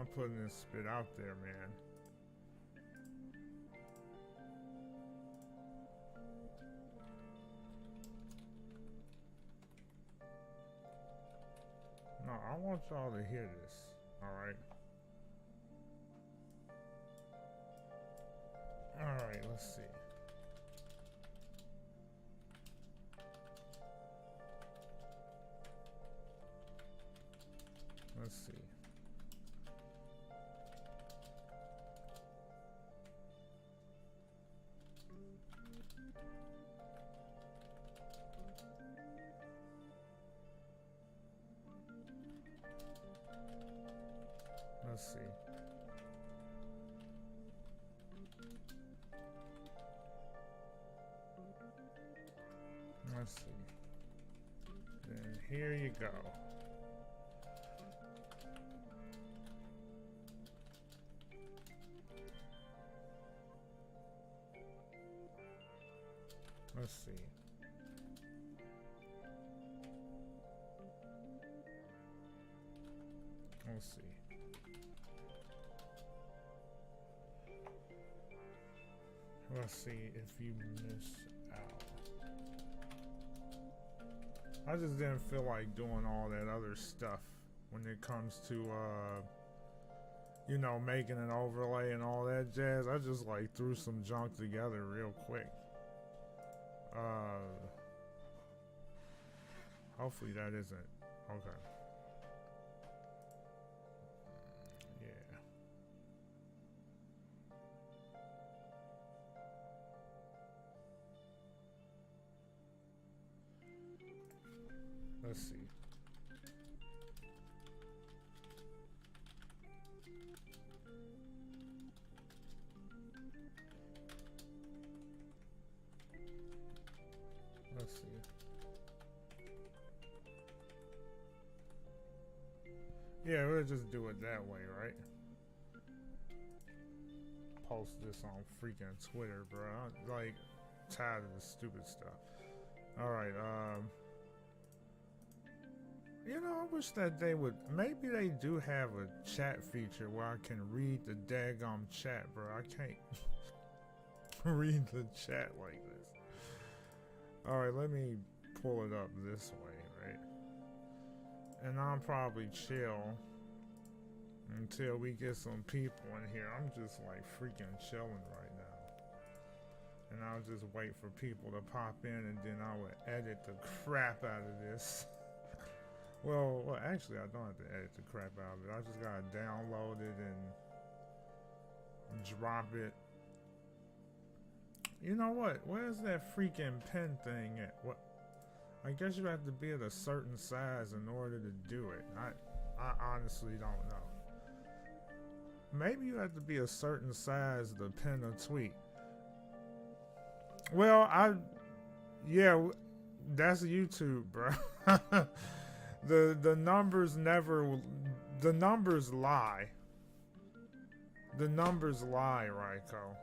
I'm putting this spit out there, man. No, I want y'all to hear this. Alright? Alright, let's see. Let's see. Let's see. Let's see. Then here you go. Let's see. Let's see. Let's see if you miss out. I just didn't feel like doing all that other stuff when it comes to you know, making an overlay and all that jazz. I just like threw some junk together real quick. Hopefully that isn't okay. Yeah. Let's see. Let's see. Yeah, we'll just do it that way, right? Post this on freaking Twitter, bro. I'm like tired of this stupid stuff. Alright, you know, I wish that they would, maybe they do have a chat feature where I can read the daggum chat, bro. I can't read the chat like this. Alright, let me pull it up this way, right? And I'll probably chill until we get some people in here. I'm just like freaking chilling right now. And I'll just wait for people to pop in, and then I will edit the crap out of this. Well, actually, I don't have to edit the crap out of it. I just gotta download it and drop it. You know what? Where's that freaking pen thing at? What? I guess you have to be at a certain size in order to do it. I honestly don't know. Maybe you have to be a certain size to pen a tweet. Well, yeah, that's YouTube, bro. The numbers never, the numbers lie. The numbers lie, Ryko.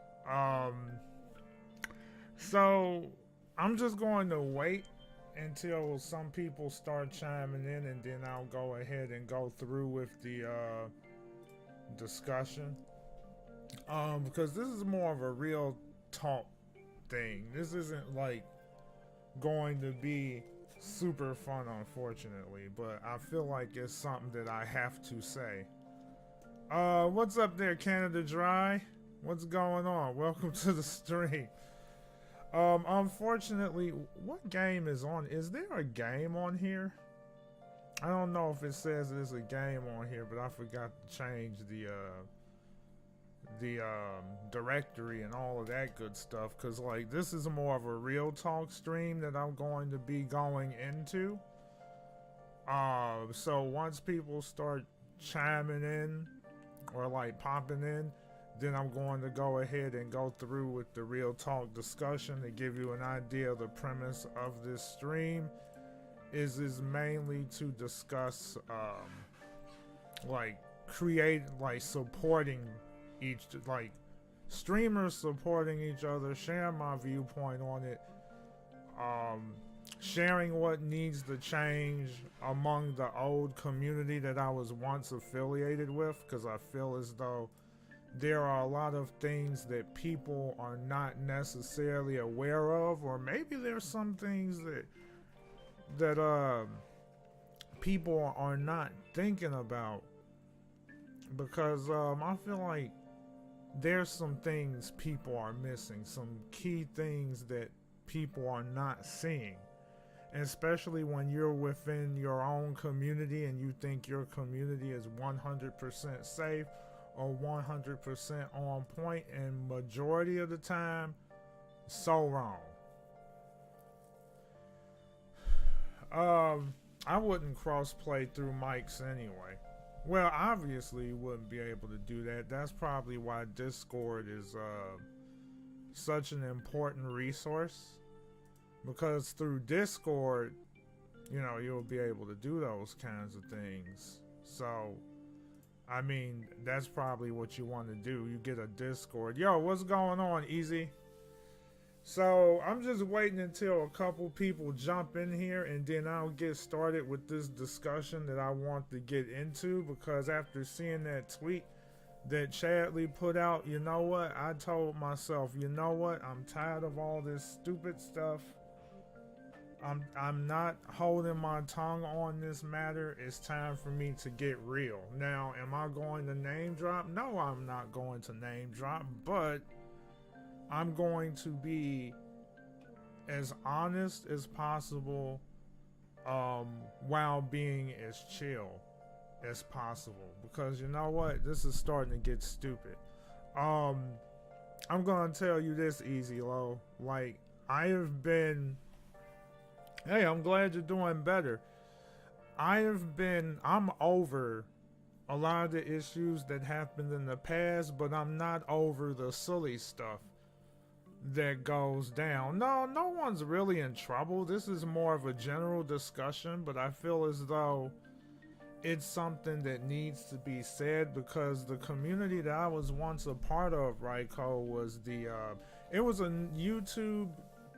So I'm just going to wait until some people start chiming in, and then I'll go ahead and go through with the discussion. Because this is more of a real talk thing. This isn't like going to be super fun, unfortunately, but I feel like it's something that I have to say. What's up there, Canada Dry? What's going on? Welcome to the stream. Unfortunately, what game is on? Is there a game on here? I don't know if it says there's a game on here, but I forgot to change the directory and all of that good stuff, because like this is more of a real talk stream that I'm going to be going into. So once people start chiming in or like popping in, then I'm going to go ahead and go through with the real talk discussion to give you an idea of the premise of this stream. Is mainly to discuss like supporting each, like streamers supporting each other, sharing my viewpoint on it, sharing what needs to change among the old community that I was once affiliated with, because I feel as though there are a lot of things that people are not necessarily aware of, or maybe there's some things that people are not thinking about, because I feel like there's some things people are missing, some key things that people are not seeing, and especially when you're within your own community and you think your community is 100% safe or 100% on point, and majority of the time, so wrong. I wouldn't cross play through mics anyway. Well, obviously you wouldn't be able to do that. That's probably why Discord is such an important resource, because through Discord, you'll be able to do those kinds of things. So, I mean, that's probably what you want to do. You get a Discord. Yo, what's going on, Easy? So, I'm just waiting until a couple people jump in here, and then I'll get started with this discussion that I want to get into, because after seeing that tweet that Chadley put out, you know what? I told myself, you know what? I'm tired of all this stupid stuff. I'm not holding my tongue on this matter. It's time for me to get real. Now, am I going to name drop? No, I'm not going to name drop, but I'm going to be as honest as possible, while being as chill as possible, because you know what? This is starting to get stupid. I'm gonna tell you this, Easy Low. Like, hey, I'm glad you're doing better. I'm over a lot of the issues that happened in the past, but I'm not over the silly stuff that goes down. No one's really in trouble. This is more of a general discussion, but I feel as though it's something that needs to be said, because the community that I was once a part of, Ryko, was it was a Nintendo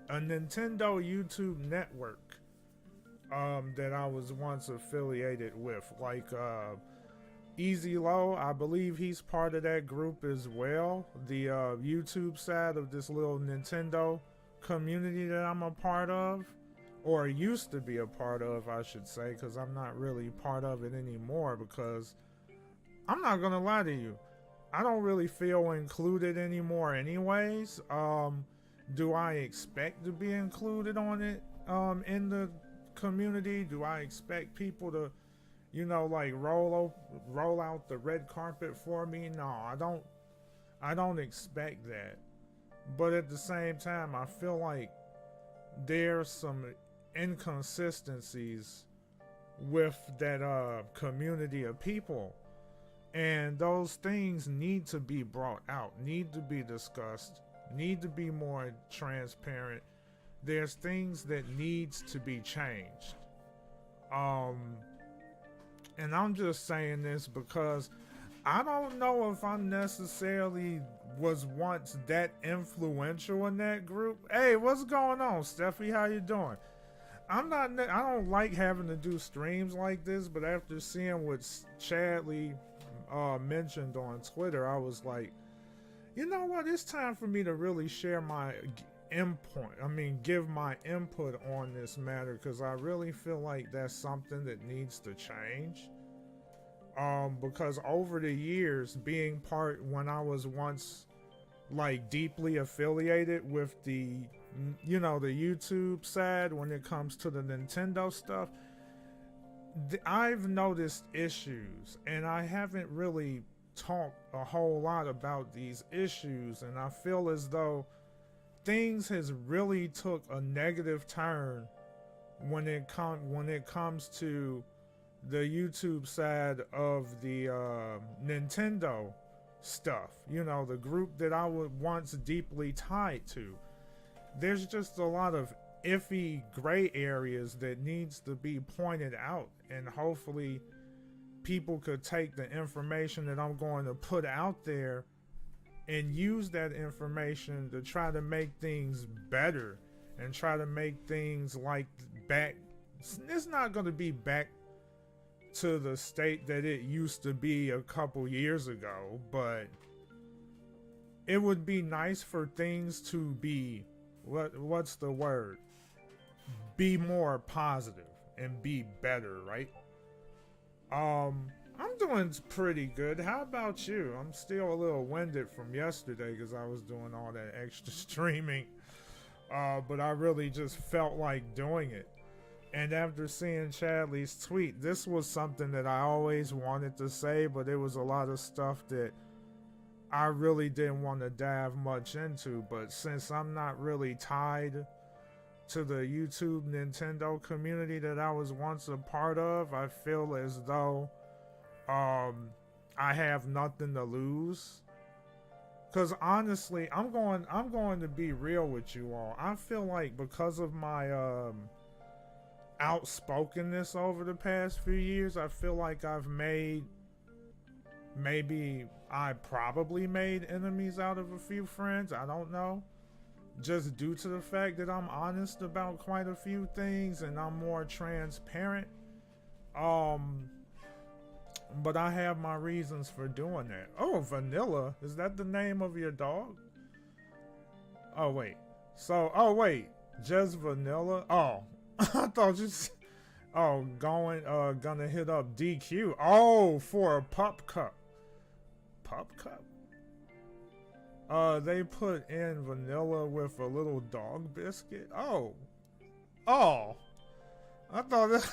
YouTube network that I was once affiliated with. Like Easy Low, I believe he's part of that group as well. The YouTube side of this little Nintendo community that I'm a part of, or used to be a part of, I should say, because I'm not really part of it anymore, because I'm not gonna lie to you, I don't really feel included anymore anyways. Do I expect to be included on it in the community? Do I expect people to, like roll out the red carpet for me? No, I don't expect that. But at the same time, I feel like there's some inconsistencies with that community of people, and those things need to be brought out, need to be discussed, need to be more transparent. There's things that needs to be changed. And I'm just saying this because I don't know if I necessarily was once that influential in that group. Hey, what's going on, Steffi? How you doing? I don't like having to do streams like this, but after seeing what Chadley mentioned on Twitter, I was like, you know what? It's time for me to really share my give my input on this matter, because I really feel like that's something that needs to change. Because over the years, being when I was once like deeply affiliated with the YouTube side when it comes to the Nintendo stuff, I've noticed issues, and I haven't really talked a whole lot about these issues, and I feel as though things has really took a negative turn when it comes to the YouTube side of the Nintendo stuff. The group that I was once deeply tied to. There's just a lot of iffy gray areas that needs to be pointed out, and hopefully people could take the information that I'm going to put out there and use that information to try to make things better and try to make things like back. It's not going to be back to the state that it used to be a couple years ago, but it would be nice for things to be what's the word? Be more positive and be better, right? I'm doing pretty good. How about you? I'm still a little winded from yesterday because I was doing all that extra streaming. But I really just felt like doing it. And after seeing Chadley's tweet, this was something that I always wanted to say, but it was a lot of stuff that I really didn't want to dive much into. But since I'm not really tied to the YouTube Nintendo community that I was once a part of, I feel as though I have nothing to lose. Cause honestly, I'm going to be real with you all. I feel like because of my outspokenness over the past few years, I feel like I probably made enemies out of a few friends. I don't know. Just due to the fact that I'm honest about quite a few things and I'm more transparent. But I have my reasons for doing that. Oh, Vanilla? Is that the name of your dog? Oh, wait. Just Vanilla? Oh, I thought you said, gonna hit up DQ. Oh, for a pup cup. Pup cup? They put in Vanilla with a little dog biscuit. Oh. I thought that.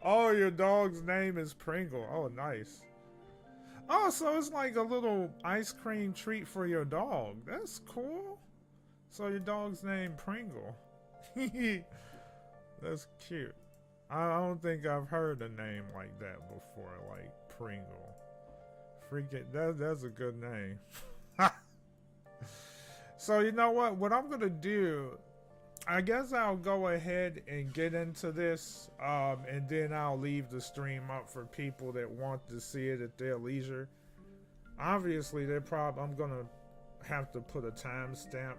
Oh, your dog's name is Pringle. Oh, nice. Oh, so it's like a little ice cream treat for your dog. That's cool. So your dog's named Pringle. That's cute. I don't think I've heard a name like that before, like Pringle. Freaking, that's a good name. So you know what I'm gonna do, I guess I'll go ahead and get into this, and then I'll leave the stream up for people that want to see it at their leisure. Obviously, I'm gonna have to put a timestamp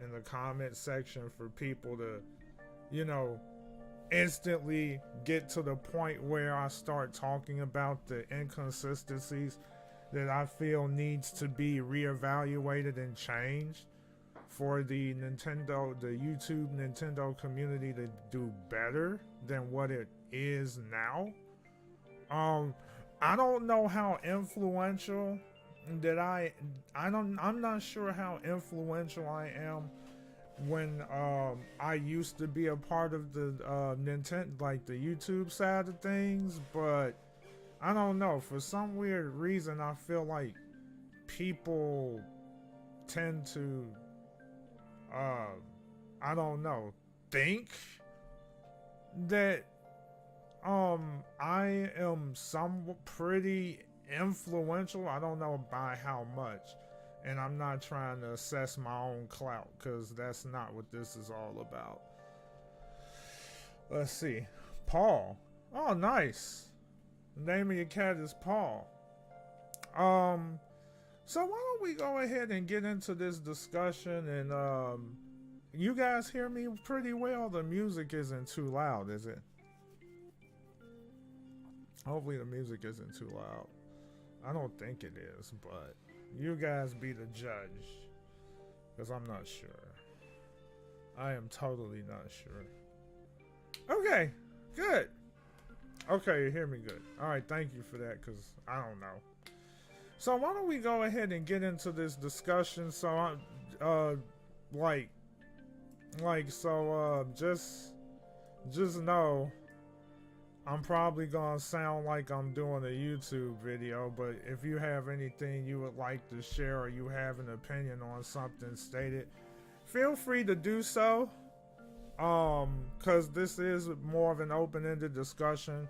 in the comment section for people to, instantly get to the point where I start talking about the inconsistencies that I feel needs to be reevaluated and changed for the YouTube Nintendo community to do better than what it is now. I don't know how influential that I'm not sure how influential I am when I used to be a part of the Nintendo, like the YouTube side of things, but I don't know, for some weird reason I feel like people tend to I don't know, think that I am pretty influential. I don't know by how much, and I'm not trying to assess my own clout because that's not what this is all about. Let's see. Paul. Oh, nice. The name of your cat is Paul. So why don't we go ahead and get into this discussion, and you guys hear me pretty well? The music isn't too loud, is it? Hopefully the music isn't too loud. I don't think it is, but you guys be the judge, because I'm not sure. I am totally not sure. Okay, good. Okay, you hear me good. Alright, thank you for that, because I don't know. So why don't we go ahead and get into this discussion? So just know I'm probably gonna sound like I'm doing a YouTube video, but if you have anything you would like to share or you have an opinion on something stated, feel free to do so. Cause this is more of an open-ended discussion.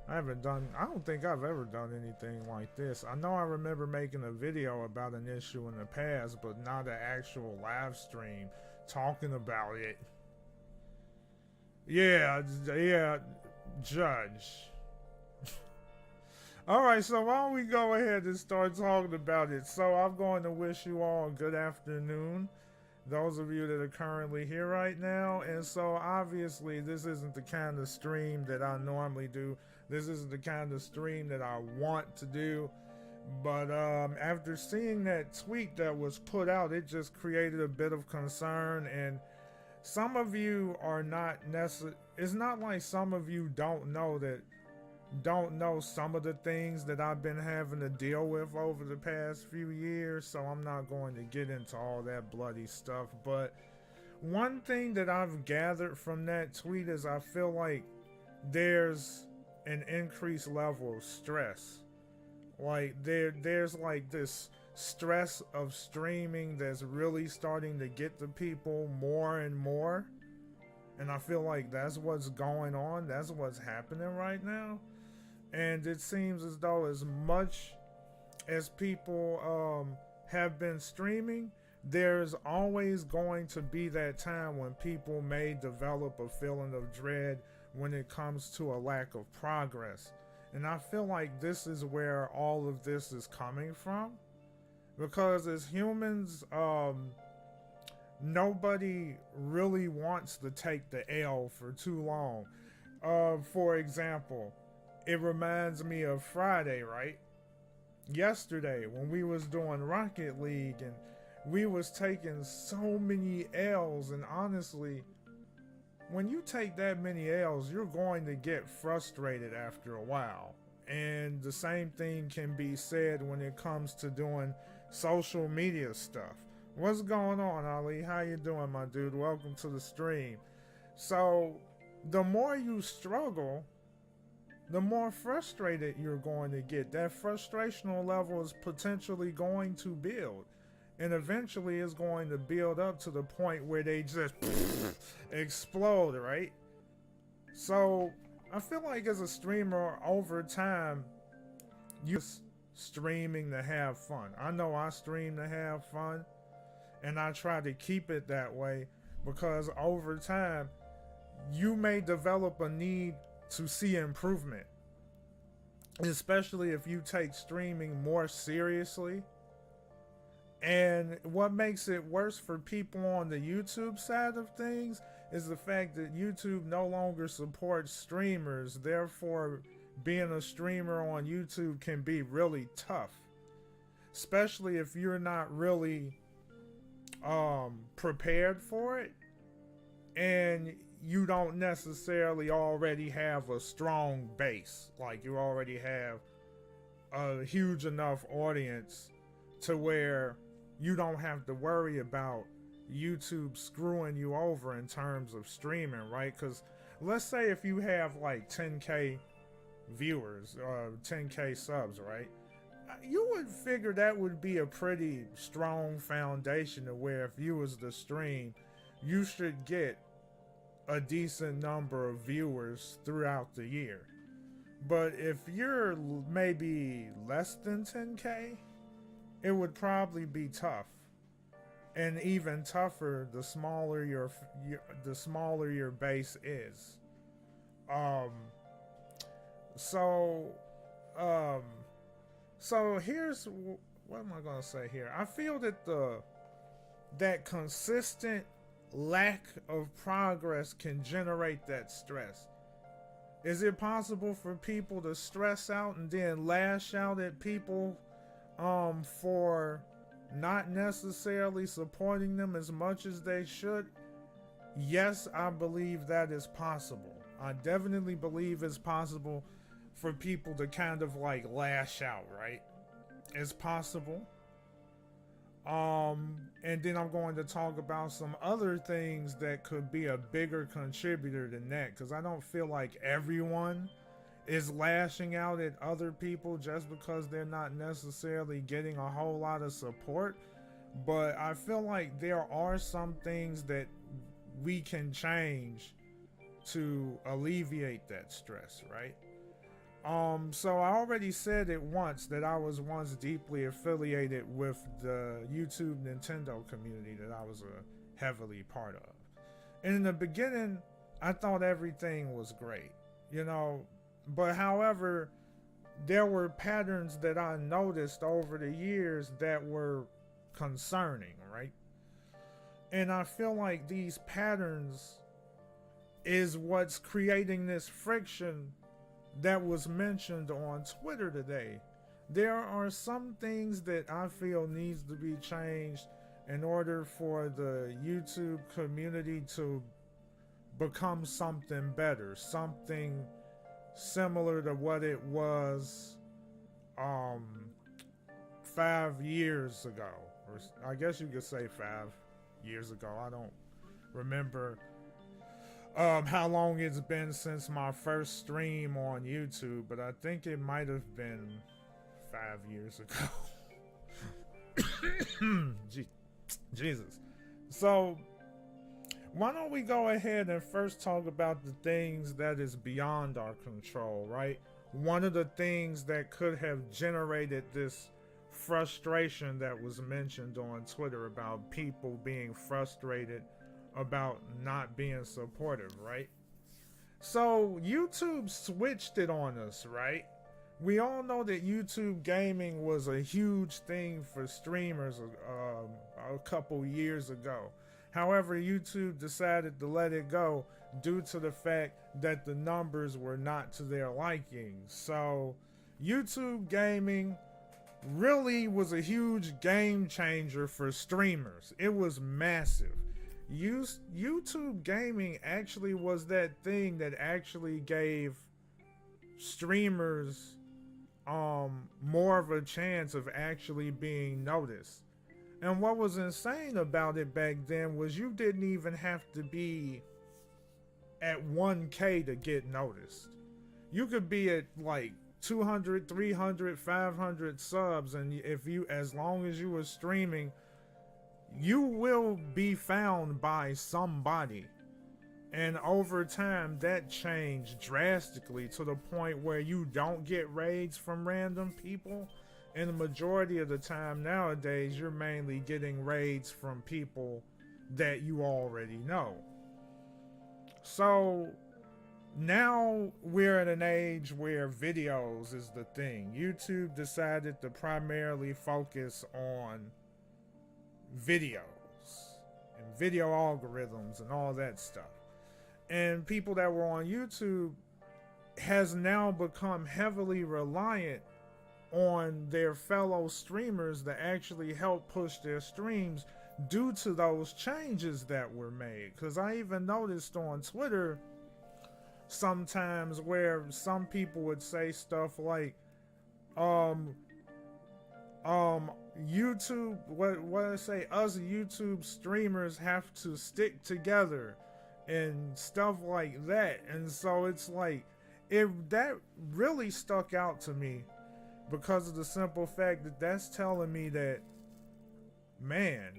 I don't think I've ever done anything like this. I know I remember making a video about an issue in the past, but not an actual live stream talking about it. Yeah, judge. Alright, so why don't we go ahead and start talking about it. So I'm going to wish you all a good afternoon, those of you that are currently here right now. And so obviously this isn't the kind of stream that I normally do. This isn't the kind of stream that I want to do. But after seeing that tweet that was put out, it just created a bit of concern. And some of you are not necessarily, it's not like some of you don't know some of the things that I've been having to deal with over the past few years, so I'm not going to get into all that bloody stuff. But one thing that I've gathered from that tweet is I feel like there's an increased level of stress. Like there's like this stress of streaming that's really starting to get to people more and more. And I feel like that's what's going on. That's what's happening right now. And it seems as though as much as people have been streaming, there's always going to be that time when people may develop a feeling of dread when it comes to a lack of progress. And I feel like this is where all of this is coming from. Because as humans, nobody really wants to take the L for too long. For example, it reminds me of Friday, right? Yesterday when we was doing Rocket League and we was taking so many L's, and honestly, when you take that many L's, you're going to get frustrated after a while. And the same thing can be said when it comes to doing social media stuff. What's going on, Ali? How you doing, my dude? Welcome to the stream. So, the more you struggle, the more frustrated you're going to get. That frustrational level is potentially going to build. And eventually it's going to build up to the point where they just explode, right? So I feel like as a streamer, over time, you're just streaming to have fun. I know I stream to have fun, and I try to keep it that way, because over time, you may develop a need to see improvement, especially if you take streaming more seriously. And what makes it worse for people on the YouTube side of things is the fact that YouTube no longer supports streamers. Therefore, being a streamer on YouTube can be really tough, especially if you're not really prepared for it and you don't necessarily already have a strong base. Like, you already have a huge enough audience to where you don't have to worry about YouTube screwing you over in terms of streaming, right? Because let's say if you have like 10K viewers, 10K subs, right? You would figure that would be a pretty strong foundation to where if you was to stream, you should get a decent number of viewers throughout the year. But if you're maybe less than 10K, it would probably be tough, and even tougher the smaller your base is. So here's what am I gonna say here? I feel that that consistent lack of progress can generate that stress. Is it possible for people to stress out and then lash out at people for not necessarily supporting them as much as they should? Yes, I believe that is possible. I definitely believe it's possible for people to kind of like lash out, right? It's possible. And then I'm going to talk about some other things that could be a bigger contributor than that, because I don't feel like everyone is lashing out at other people just because they're not necessarily getting a whole lot of support. But I feel like there are some things that we can change to alleviate that stress, right? So I already said it once that I was once deeply affiliated with the YouTube Nintendo community that I was a heavily part of. And in the beginning, I thought everything was great, you know, but however, there were patterns that I noticed over the years that were concerning, right? And I feel like these patterns is what's creating this friction that was mentioned on Twitter today. There are some things that I feel needs to be changed in order for the YouTube community to become something better, something similar to what it was 5 years ago, or I guess you could say 5 years ago. I don't remember how long it's been since my first stream on YouTube, but I think it might have been 5 years ago. Jesus. So why don't we go ahead and first talk about the things that is beyond our control, right? One of the things that could have generated this frustration that was mentioned on Twitter about people being frustrated about not being supportive, right? So YouTube switched it on us, right? We all know that YouTube gaming was a huge thing for streamers a couple years ago. However, YouTube decided to let it go due to the fact that the numbers were not to their liking. So YouTube gaming really was a huge game changer for streamers. It was massive. YouTube gaming actually was that thing that actually gave streamers more of a chance of actually being noticed. And what was insane about it back then was you didn't even have to be at 1K to get noticed. You could be at like 200, 300, 500 subs, and as long as you were streaming, you will be found by somebody. And over time, that changed drastically to the point where you don't get raids from random people. And the majority of the time nowadays, you're mainly getting raids from people that you already know. So now we're in an age where videos is the thing. YouTube decided to primarily focus on videos and video algorithms and all that stuff. And people that were on YouTube has now become heavily reliant on their fellow streamers to actually help push their streams due to those changes that were made. Because I even noticed on Twitter sometimes where some people would say stuff like YouTube, what I say, us YouTube streamers have to stick together and stuff like that. And so it's like, that really stuck out to me because of the simple fact that that's telling me that, man,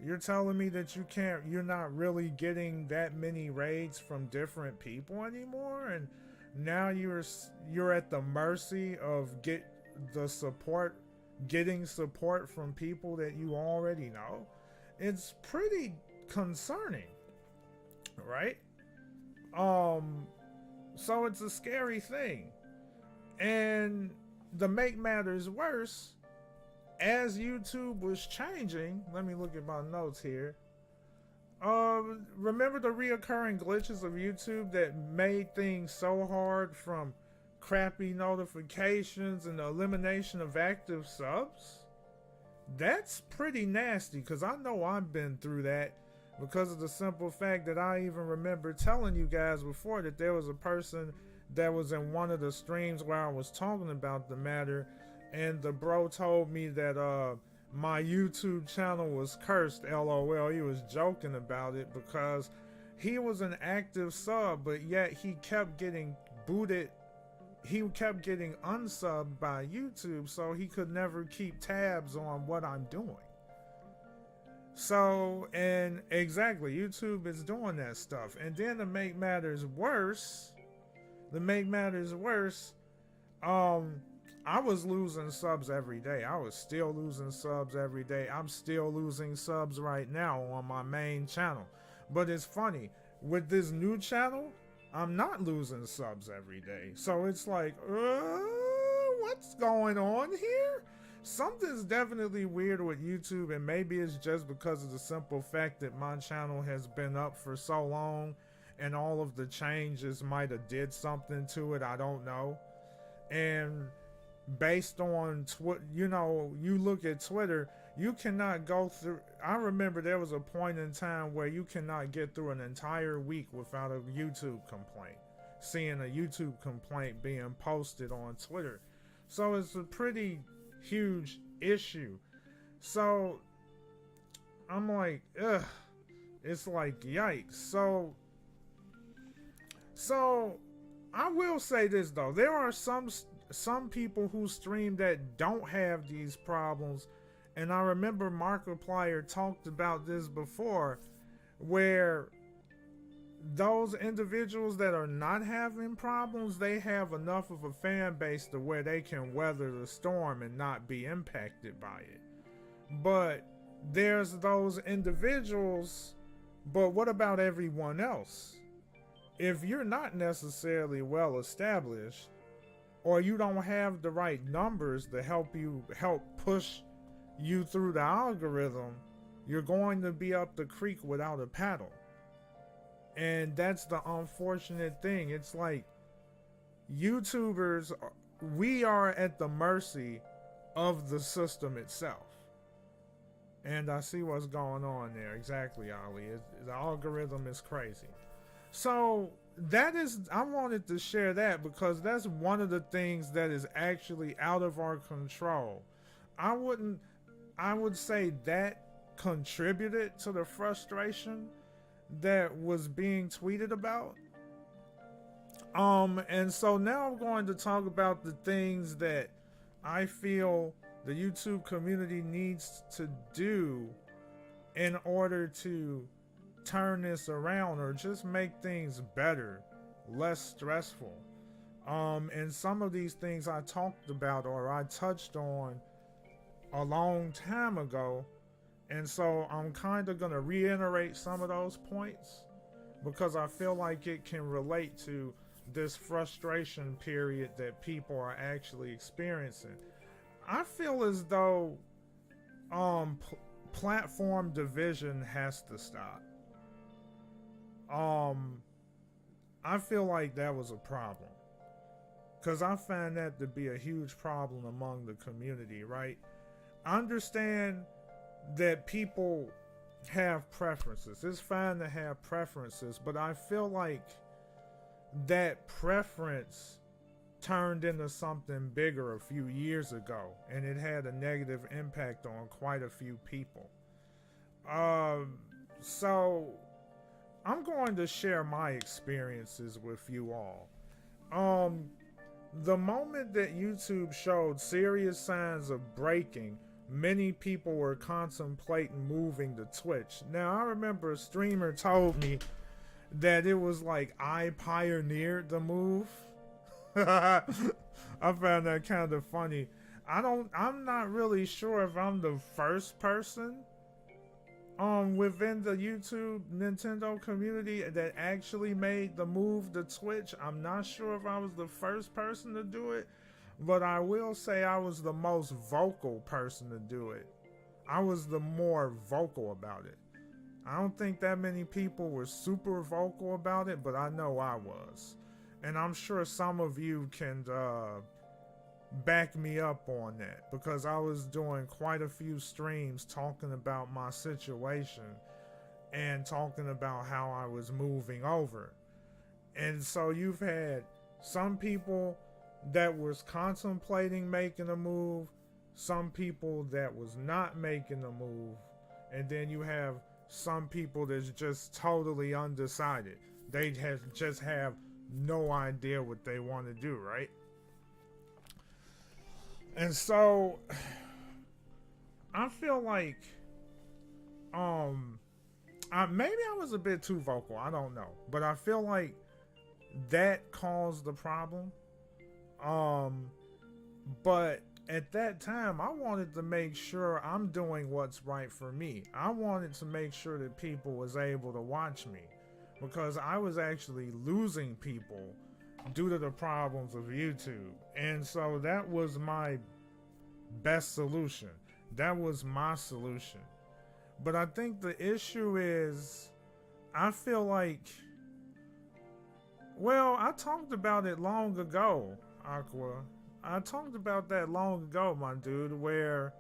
you're telling me that you're not really getting that many raids from different people anymore, and now you're at the mercy of getting support from people that you already know. It's pretty concerning, right? So it's a scary thing. And to make matters worse, as YouTube was changing, let me look at my notes here. Remember the reoccurring glitches of YouTube that made things so hard, from crappy notifications and the elimination of active subs? That's pretty nasty, because I know I've been through that, because of the simple fact that I even remember telling you guys before that there was a person that was in one of the streams where I was talking about the matter, and the bro told me that my YouTube channel was cursed. LOL. He was joking about it because he was an active sub, but yet he kept getting booted. He kept getting unsubbed by YouTube, so he could never keep tabs on what I'm doing. So, and exactly, YouTube is doing that stuff. And then to make matters worse, I was losing subs every day. I was still losing subs every day. I'm still losing subs right now on my main channel. But it's funny, with this new channel, I'm not losing subs every day. So it's like, what's going on here? something's definitely weird with YouTube, and maybe it's just because of the simple fact that my channel has been up for so long, and all of the changes might have did something to it. I don't know. And based on you look at Twitter, you cannot go through. I remember there was a point in time where you cannot get through an entire week without a YouTube complaint, seeing a YouTube complaint being posted on Twitter. So it's a pretty huge issue. So I'm like, ugh, it's like yikes. So I will say this though, there are some people who stream that don't have these problems, and I remember Markiplier talked about this before, where those individuals that are not having problems, they have enough of a fan base to where they can weather the storm and not be impacted by it. But there's those individuals, but what about everyone else? If you're not necessarily well established, or you don't have the right numbers to help push you through the algorithm, you're going to be up the creek without a paddle. And that's the unfortunate thing. It's like YouTubers, we are at the mercy of the system itself. And I see what's going on there. Exactly, Ali. The algorithm is crazy. So I wanted to share that because that's one of the things that is actually out of our control. I would say that contributed to the frustration that was being tweeted about. And so now I'm going to talk about the things that I feel the YouTube community needs to do in order to turn this around or just make things better, less stressful. And some of these things I talked about or I touched on a long time ago. And so I'm kind of going to reiterate some of those points because I feel like it can relate to this frustration period that people are actually experiencing. I feel as though platform division has to stop. I feel like that was a problem because I find that to be a huge problem among the community, right? I understand that people have preferences. It's fine to have preferences, but I feel like that preference turned into something bigger a few years ago, and it had a negative impact on quite a few people. So I'm going to share my experiences with you all. The moment that YouTube showed serious signs of breaking, many people were contemplating moving to Twitch. Now, I remember a streamer told me that it was like I pioneered the move. I found that kind of funny. I'm not really sure if I'm the first person within the YouTube Nintendo community that actually made the move to Twitch. I'm not sure if I was the first person to do it, but I will say I was the most vocal person to do it. I was the more vocal about it. I don't think that many people were super vocal about it, but I know I was. And I'm sure some of you can back me up on that because I was doing quite a few streams talking about my situation and talking about how I was moving over. And so you've had some people that was contemplating making a move, some people that was not making a move, and then you have some people that's just totally undecided. They just have no idea what they want to do, right? And so I feel like maybe I was a bit too vocal, I don't know, but I feel like that caused the problem. But at that time I wanted to make sure I'm doing what's right for me. I wanted to make sure that people was able to watch me because I was actually losing people due to the problems of YouTube. And so that was my best solution. That was my solution. But I think the issue is, I feel like, well, I talked about it long ago, Aqua. I talked about that long ago, my dude, where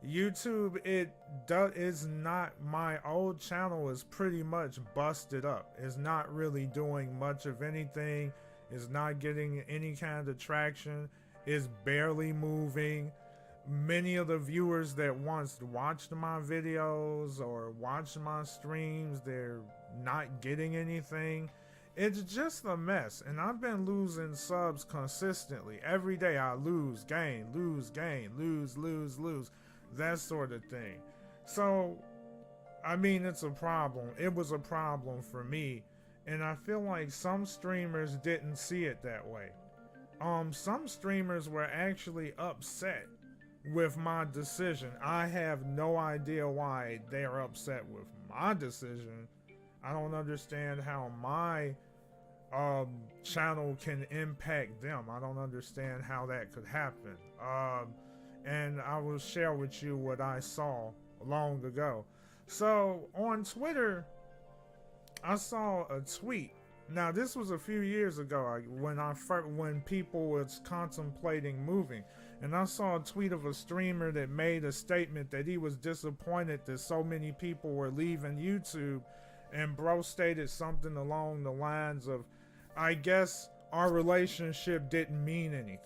YouTube, is not, my old channel is pretty much busted up. It's not really doing much of anything. It's not getting any kind of traction. It's barely moving. Many of the viewers that once watched my videos or watched my streams, they're not getting anything. It's just a mess, and I've been losing subs consistently. Every day I lose, gain, lose, gain, lose, lose, lose, that sort of thing. So, I mean, it's a problem. It was a problem for me, and I feel like some streamers didn't see it that way. Some streamers were actually upset with my decision. I have no idea why they are upset with my decision. I don't understand how my channel can impact them. I don't understand how that could happen. And I will share with you what I saw long ago. So on Twitter, I saw a tweet. Now this was a few years ago when people was contemplating moving, and I saw a tweet of a streamer that made a statement that he was disappointed that so many people were leaving YouTube, and bro stated something along the lines of, I guess our relationship didn't mean anything.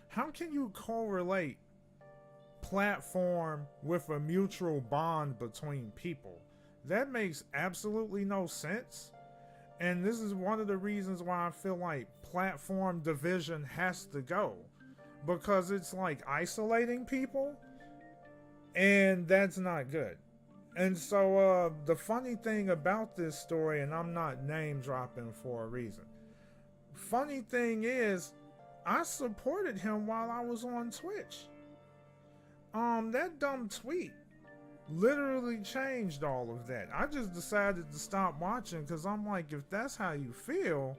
How can you correlate platform with a mutual bond between people? That makes absolutely no sense. And this is one of the reasons why I feel like platform division has to go, because it's like isolating people, and that's not good. And so the funny thing about this story, and I'm not name dropping for a reason, funny thing is, I supported him while I was on Twitch. That dumb tweet literally changed all of that. I just decided to stop watching because I'm like, if that's how you feel,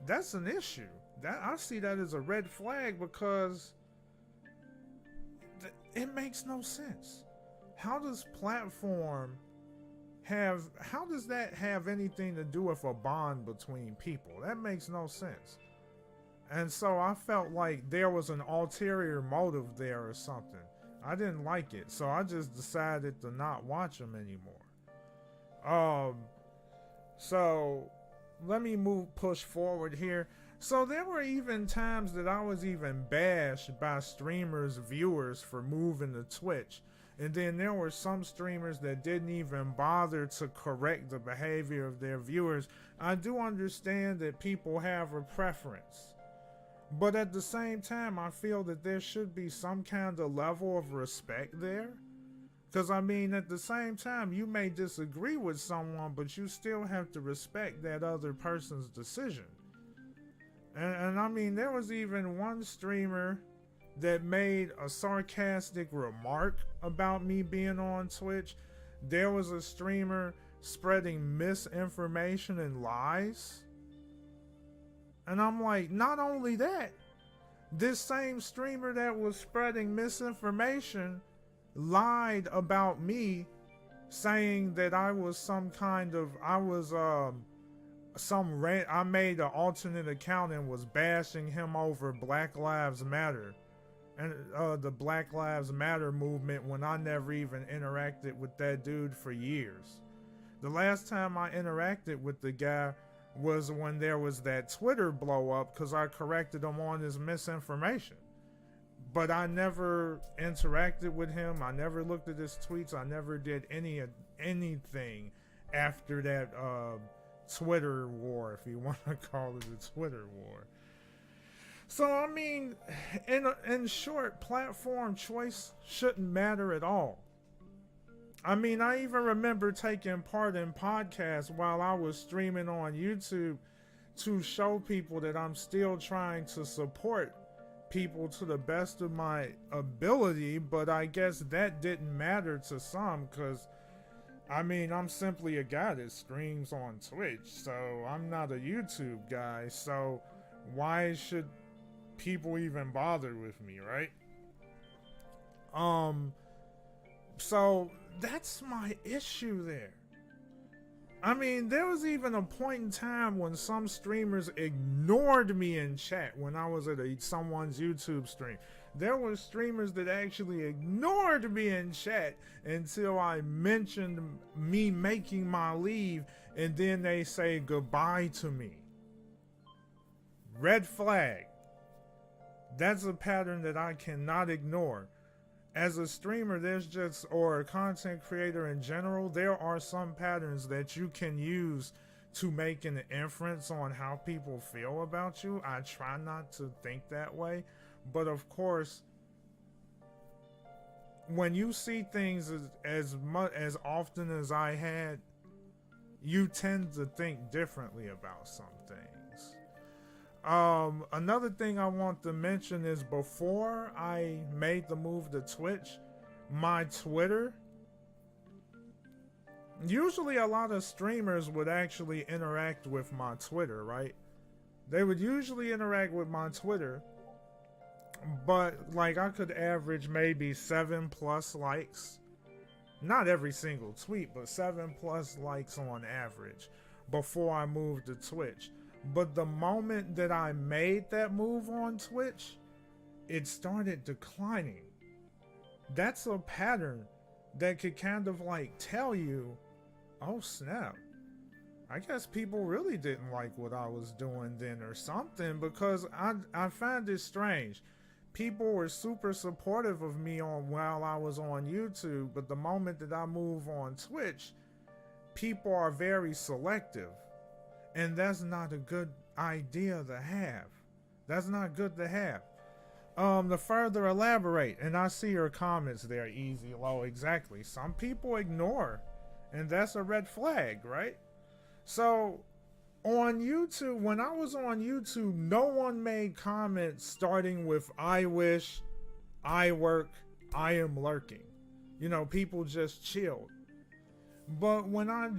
that's an issue. That I see that as a red flag, because it makes no sense. How does that have anything to do with a bond between people? That makes no sense. And so I felt like there was an ulterior motive there or something. I didn't like it, so I just decided to not watch them anymore. So let me push forward here. So there were even times that I was even bashed by streamers' viewers for moving to Twitch. And then there were some streamers that didn't even bother to correct the behavior of their viewers. I do understand that people have a preference, but at the same time, I feel that there should be some kind of level of respect there. Because, I mean, at the same time, you may disagree with someone, but you still have to respect that other person's decision. And I mean, there was even one streamer that made a sarcastic remark about me being on Twitch. There was a streamer spreading misinformation and lies. And I'm like, not only that, this same streamer that was spreading misinformation lied about me, saying that I was I made an alternate account and was bashing him over Black Lives Matter and the Black Lives Matter movement, when I never even interacted with that dude for years. The last time I interacted with the guy was when there was that Twitter blow up, because I corrected him on his misinformation. But I never interacted with him. I never looked at his tweets. I never did anything after that Twitter war, if you want to call it a Twitter war. So, I mean, in short, platform choice shouldn't matter at all. I mean, I even remember taking part in podcasts while I was streaming on YouTube to show people that I'm still trying to support people to the best of my ability, but I guess that didn't matter to some, because, I mean, I'm simply a guy that streams on Twitch, so I'm not a YouTube guy, so why should people even bothered with me, right? Um, so that's my issue there. I mean, there was even a point in time when some streamers ignored me in chat when I was at someone's YouTube stream. There were streamers that actually ignored me in chat until I mentioned me making my leave, and then they say goodbye to me. Red flag. That's a pattern that I cannot ignore. As a streamer, or a content creator in general, there are some patterns that you can use to make an inference on how people feel about you. I try not to think that way, but of course, when you see things as often as I had, you tend to think differently about some things. Another thing I want to mention is before I made the move to Twitch, my Twitter, usually a lot of streamers would actually interact with my Twitter, right? They would usually interact with my Twitter, but like I could average maybe 7+ likes. Not every single tweet, but 7+ likes on average before I moved to Twitch. But the moment that I made that move on Twitch, it started declining. That's a pattern that could kind of like tell you, oh snap, I guess people really didn't like what I was doing then or something, because I find it strange. People were super supportive of me while I was on YouTube, but the moment that I move on Twitch, people are very selective. And that's not a good idea to have. That's not good to have. To further elaborate, and I see your comments there, Easy Low, exactly. Some people ignore, and that's a red flag, right? So, on YouTube, when I was on YouTube, no one made comments starting with I wish, I work, I am lurking. You know, people just chilled. But when some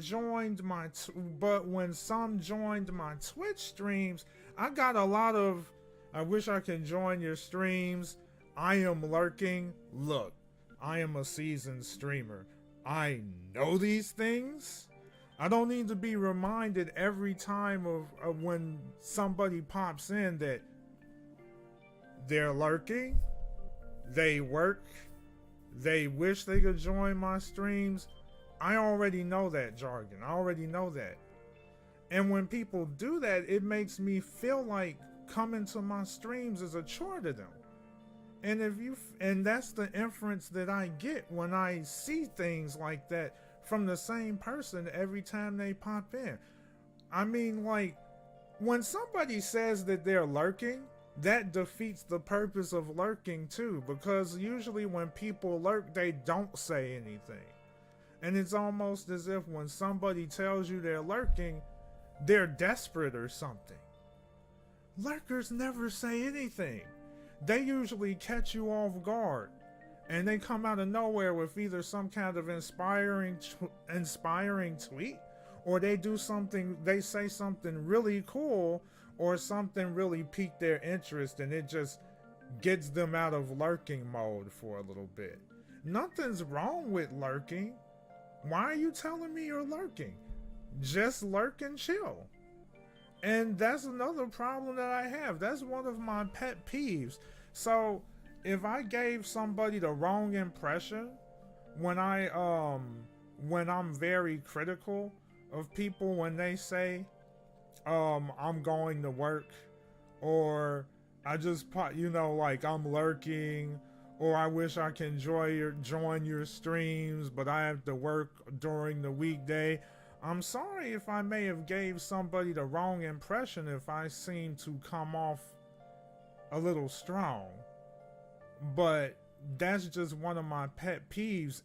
joined my Twitch streams, I got a lot of, I wish I could join your streams. I am lurking. Look, I am a seasoned streamer. I know these things. I don't need to be reminded every time of when somebody pops in that they're lurking, they work, they wish they could join my streams. I already know that jargon. I already know that. And when people do that, it makes me feel like coming to my streams is a chore to them. And that's the inference that I get when I see things like that from the same person every time they pop in. I mean, like, when somebody says that they're lurking, that defeats the purpose of lurking too, because usually when people lurk, they don't say anything. And it's almost as if when somebody tells you they're lurking, they're desperate or something. Lurkers never say anything. They usually catch you off guard, and they come out of nowhere with either some kind of inspiring tweet, or they say something really cool, or something really piqued their interest, and it just gets them out of lurking mode for a little bit. Nothing's wrong with lurking. Why are you telling me you're lurking? Just lurk and chill. And that's another problem that I have. That's one of my pet peeves. So if I gave somebody the wrong impression when I'm very critical of people when they say I'm going to work, or I just like I'm lurking, or I wish I can join your streams, but I have to work during the weekday. I'm sorry if I may have gave somebody the wrong impression, if I seem to come off a little strong. But that's just one of my pet peeves.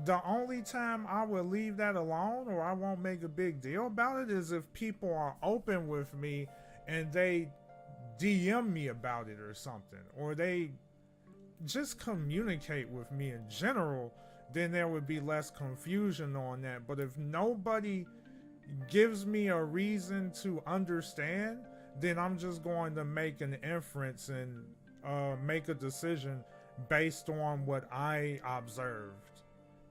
The only time I will leave that alone, or I won't make a big deal about it, is if people are open with me and they DM me about it or something, or they just communicate with me in general. Then there would be less confusion on that. But if nobody gives me a reason to understand, then I'm just going to make an inference and make a decision based on what I observed,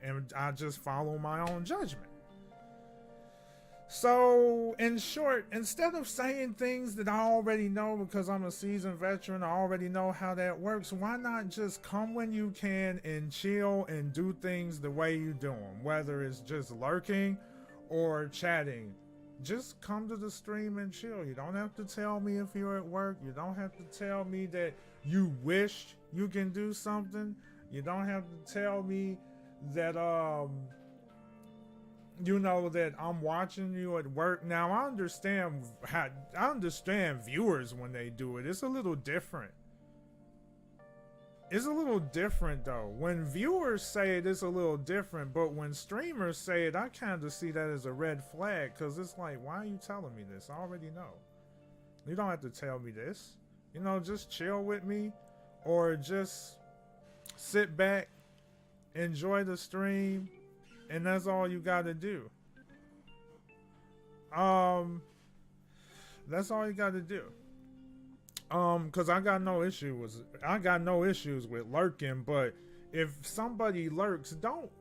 and I just follow my own judgment. So, in short, instead of saying things that I already know because I'm a seasoned veteran, I already know how that works, why not just come when you can and chill and do things the way you do them? Whether it's just lurking or chatting, just come to the stream and chill. You don't have to tell me if you're at work. You don't have to tell me that you wish you can do something. You don't have to tell me that, that I'm watching you at work. Now I understand viewers when they do it. It's a little different. It's a little different though. When viewers say it, it's a little different. But when streamers say it, I kind of see that as a red flag, because it's like, why are you telling me this? I already know. You don't have to tell me this. Just chill with me, or just sit back, enjoy the stream, and that's all you gotta do. That's all you gotta do. Cause I got no issues with lurking, but if somebody lurks, don't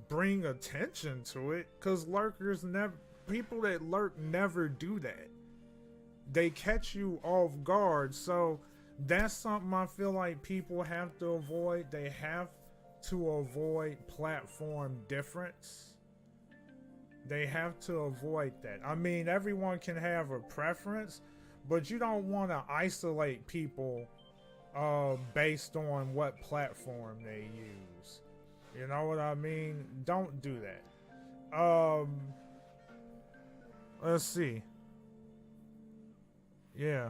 bring attention to it, cause people that lurk never do that. They catch you off guard, so that's something I feel like people have to avoid. They have to avoid platform difference. They have to avoid that. I mean, everyone can have a preference, but you don't want to isolate people based on what platform they use. You know what I mean? Don't do that. Let's see. Yeah.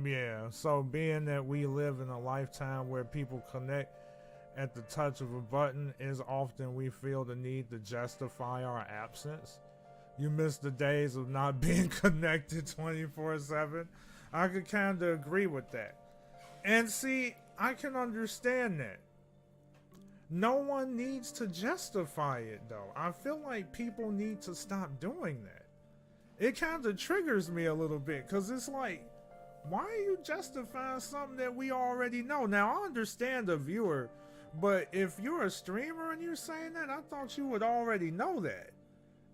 Yeah, so being that we live in a lifetime where people connect at the touch of a button, is often we feel the need to justify our absence. You miss the days of not being connected 24/7. I could kind of agree with that. And see, I can understand that. No one needs to justify it though. I feel like people need to stop doing that. It kind of triggers me a little bit, because it's like, why are you justifying something that we already know? Now, I understand the viewer, but if you're a streamer and you're saying that, I thought you would already know that.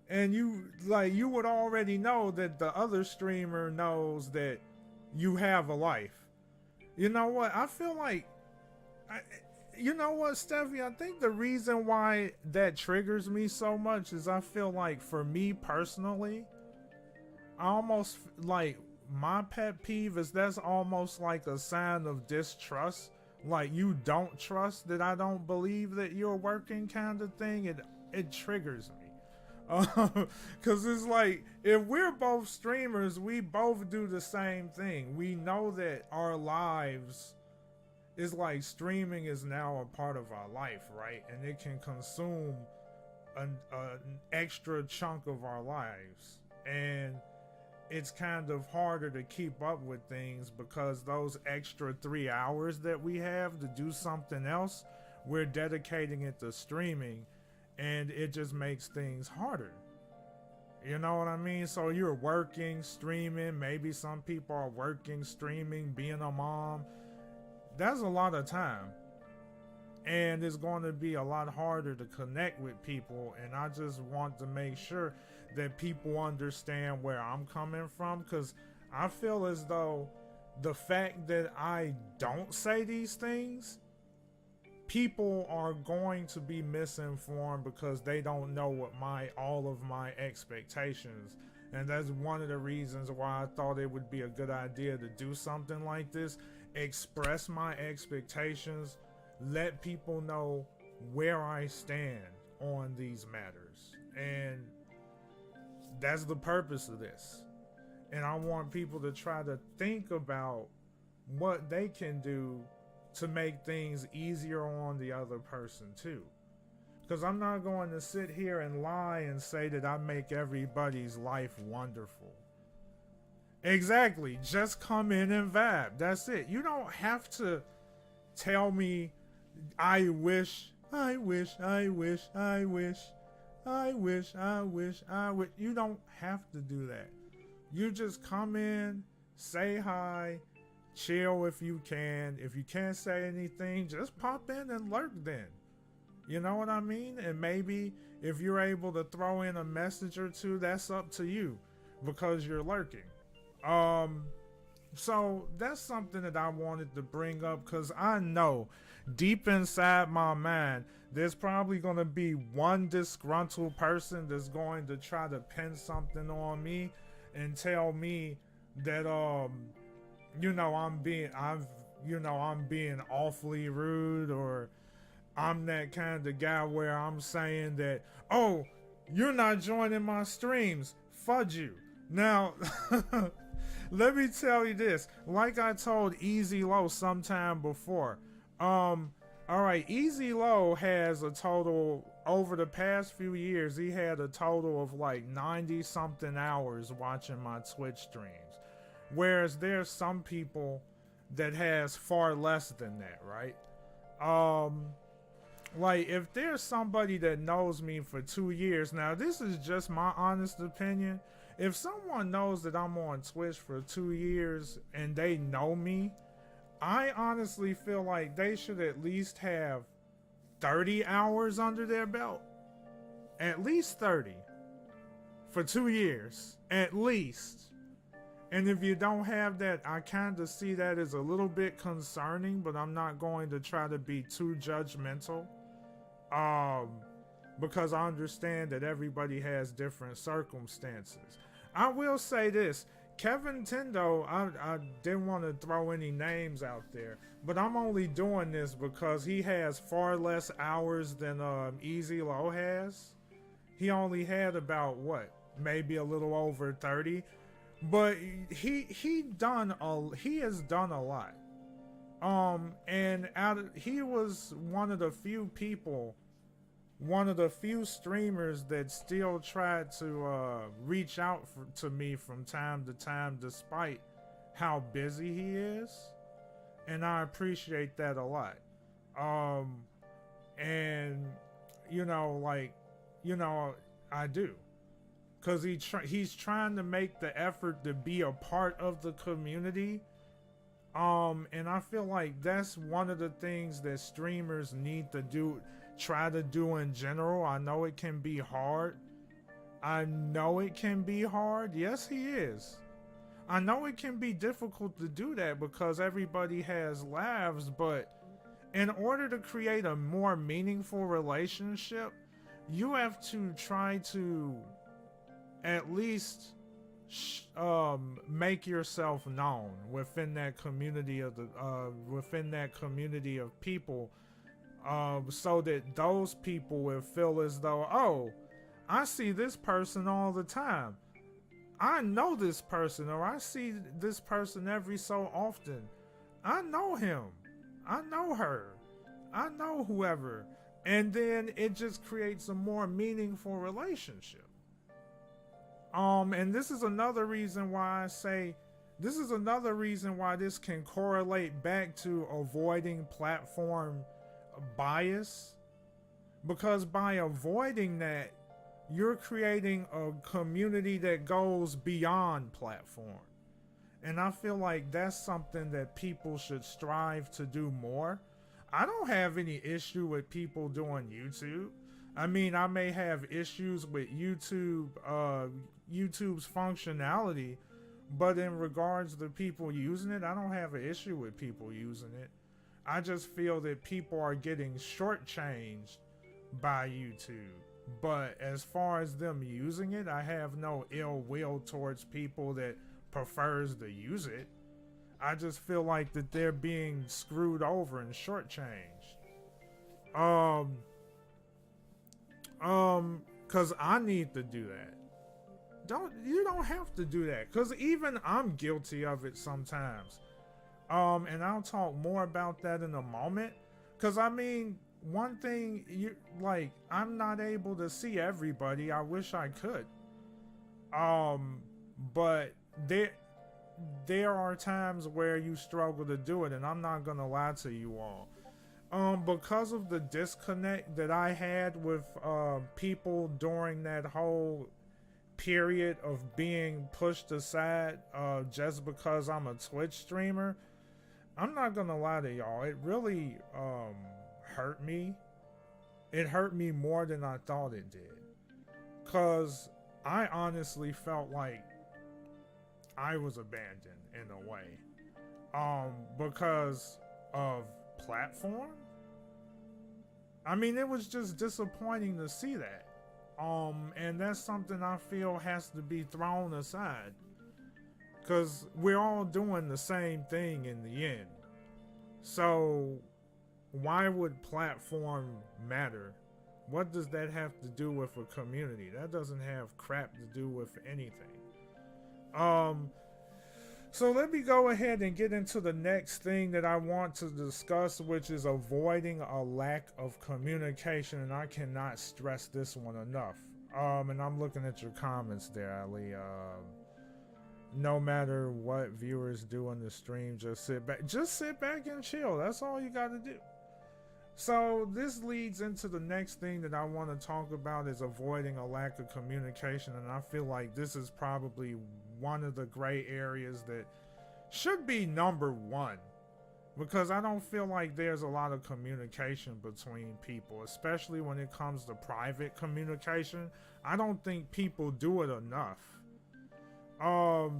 And you would already know that the other streamer knows that you have a life. You know what? I feel like, you know what, Steffi? I think the reason why that triggers me so much is I feel like, for me personally, I almost like, my pet peeve is that's almost like a sign of distrust. Like, you don't trust that I don't believe that you're working, kind of thing. It triggers me. Because it's like, if we're both streamers, we both do the same thing. We know that our lives is like, streaming is now a part of our life, right? And it can consume an extra chunk of our lives. And it's kind of harder to keep up with things, because those extra 3 hours that we have to do something else, we're dedicating it to streaming, and it just makes things harder. You know what I mean? So you're working, streaming, maybe some people are working, streaming, being a mom. That's a lot of time. And it's going to be a lot harder to connect with people, and I just want to make sure that people understand where I'm coming from, because I feel as though the fact that I don't say these things, people are going to be misinformed because they don't know what all of my expectations. And that's one of the reasons why I thought it would be a good idea to do something like this. Express my expectations, let people know where I stand on these matters. And that's the purpose of this. And I want people to try to think about what they can do to make things easier on the other person too. Because I'm not going to sit here and lie and say that I make everybody's life wonderful. Exactly. Just come in and vibe. That's it. You don't have to tell me, I wish. I wish, I wish, I wish. You don't have to do that. You just come in, say hi, chill if you can. If you can't say anything, just pop in and lurk then. You know what I mean? And maybe if you're able to throw in a message or two, that's up to you because you're lurking. So that's something that I wanted to bring up because I know deep inside my mind, there's probably going to be one disgruntled person that's going to try to pin something on me and tell me that, I'm being awfully rude, or I'm that kind of guy where I'm saying that, oh, you're not joining my streams. Fudge you. Now, let me tell you this. Like I told Easy Low sometime before. Alright, Easy Low has a total, over the past few years, he had a total of like 90 something hours watching my Twitch streams. Whereas there's some people that has far less than that, right? Like, if there's somebody that knows me for 2 years, now this is just my honest opinion. If someone knows that I'm on Twitch for 2 years and they know me, I honestly feel like they should at least have 30 hours under their belt. At least 30. For 2 years. At least. And if you don't have that, I kind of see that as a little bit concerning, but I'm not going to try to be too judgmental. Because I understand that everybody has different circumstances. I will say this. Kevin Tendo, I didn't want to throw any names out there, but I'm only doing this because he has far less hours than Easy Low has. He only had about, maybe a little over 30, but he has done a lot. And he was one of the few streamers that still tried to reach out to me from time to time despite how busy he is, and I appreciate that a lot. And I do, because he's trying to make the effort to be a part of the community. And I feel like that's one of the things that streamers need to do, try to do in general. I know it can be hard. Yes, he is. I know it can be difficult to do that because everybody has lives, but in order to create a more meaningful relationship, you have to try to at least make yourself known within that community of people, so that those people will feel as though, oh, I see this person all the time. I know this person, or I see this person every so often. I know him. I know her. I know whoever. And then it just creates a more meaningful relationship. And this is another reason why this can correlate back to avoiding platform bias, because by avoiding that, you're creating a community that goes beyond platform. And I feel like that's something that people should strive to do more. I don't have any issue with people doing YouTube. I mean, I may have issues with YouTube's functionality, but in regards to people using it, I don't have an issue with people using it. I just feel that people are getting shortchanged by YouTube. But as far as them using it, I have no ill will towards people that prefers to use it. I just feel like that they're being screwed over and shortchanged. Cause I need to do that. You don't have to do that, cause even I'm guilty of it sometimes. And I'll talk more about that in a moment. Cause I mean, one thing, I'm not able to see everybody. I wish I could. But there are times where you struggle to do it, and I'm not gonna lie to you all. Because of the disconnect that I had with people during that whole period of being pushed aside just because I'm a Twitch streamer, I'm not gonna lie to y'all, it really hurt me. It hurt me more than I thought it did. Cause I honestly felt like I was abandoned in a way. Because of platform. I mean, it was just disappointing to see that. And that's something I feel has to be thrown aside. Because we're all doing the same thing in the end. So, why would platform matter? What does that have to do with a community? That doesn't have crap to do with anything. So let me go ahead and get into the next thing that I want to discuss, which is avoiding a lack of communication. And I cannot stress this one enough. And I'm looking at your comments there, Ali. No matter what viewers do on the stream, just sit back and chill. That's all you got to do. So this leads into the next thing that I want to talk about, is avoiding a lack of communication. And I feel like this is probably one of the gray areas that should be number one, because I don't feel like there's a lot of communication between people, especially when it comes to private communication. I don't think people do it enough. How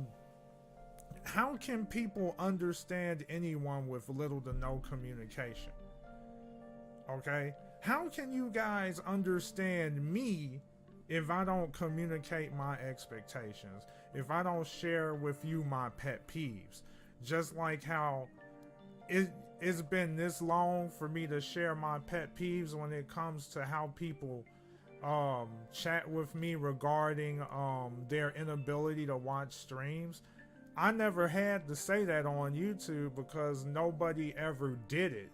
can people understand anyone with little to no communication? Okay, how can you guys understand me if I don't communicate my expectations? If I don't share with you my pet peeves? Just like how it's been this long for me to share my pet peeves when it comes to how people chat with me regarding their inability to watch streams. I never had to say that on YouTube because nobody ever did it.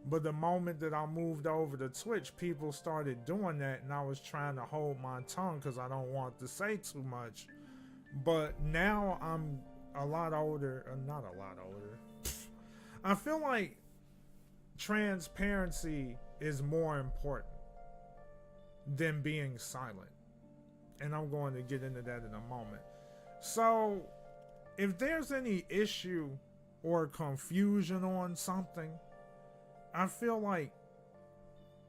But the moment that I moved over to Twitch, people started doing that, and I was trying to hold my tongue because I don't want to say too much. But now I'm a lot older, not a lot older. I feel like transparency is more important than being silent. And I'm going to get into that in a moment. So, if there's any issue or confusion on something, I feel like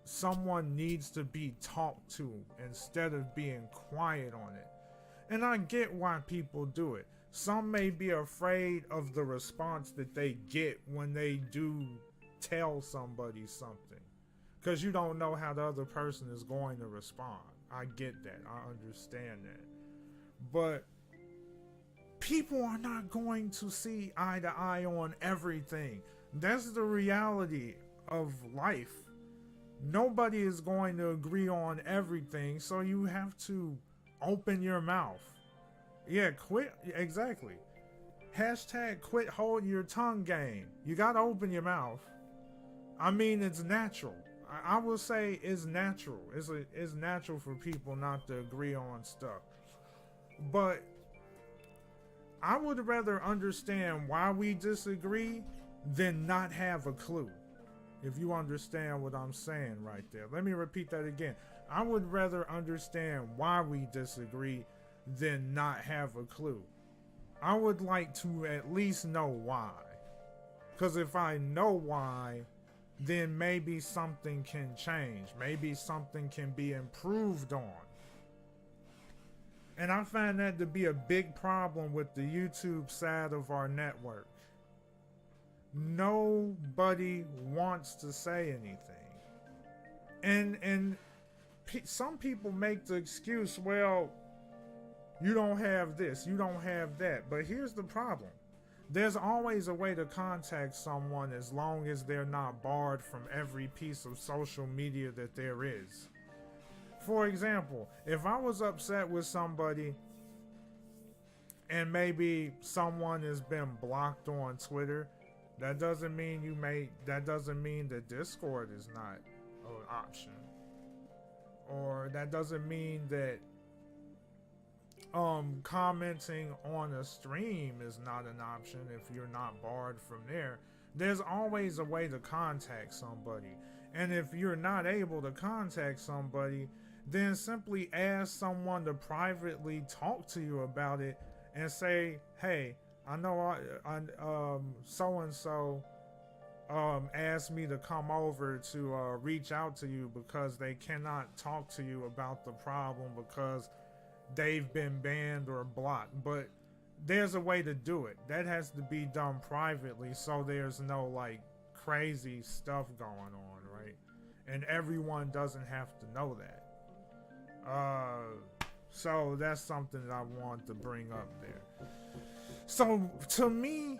someone needs to be talked to instead of being quiet on it. And I get why people do it. Some may be afraid of the response that they get when they do tell somebody something, because you don't know how the other person is going to respond. I get that. I understand that. But people are not going to see eye to eye on everything. That's the reality of life. Nobody is going to agree on everything, so you have to open your mouth. Yeah, quit. Exactly. Hashtag quit holding your tongue game. You gotta open your mouth. I mean, it's natural. I will say it's natural. It's natural for people not to agree on stuff. But I would rather understand why we disagree than not have a clue. If you understand what I'm saying right there. Let me repeat that again. I would rather understand why we disagree than not have a clue. I would like to at least know why. Because if I know why, then maybe something can change. Maybe something can be improved on. And I find that to be a big problem with the YouTube side of our network. Nobody wants to say anything. And some people make the excuse, well, you don't have this, you don't have that. But here's the problem. There's always a way to contact someone as long as they're not barred from every piece of social media that there is. For example, if I was upset with somebody and maybe someone has been blocked on Twitter, that doesn't mean that Discord is not an option. Or that doesn't mean that commenting on a stream is not an option if you're not barred from there. There's always a way to contact somebody. And if you're not able to contact somebody, then simply ask someone to privately talk to you about it and say, hey, I know so and so asked me to come over to reach out to you because they cannot talk to you about the problem because they've been banned or blocked. But there's a way to do it. That has to be done privately, so there's no like crazy stuff going on, right? And everyone doesn't have to know that. So that's something that I want to bring up there. So to me,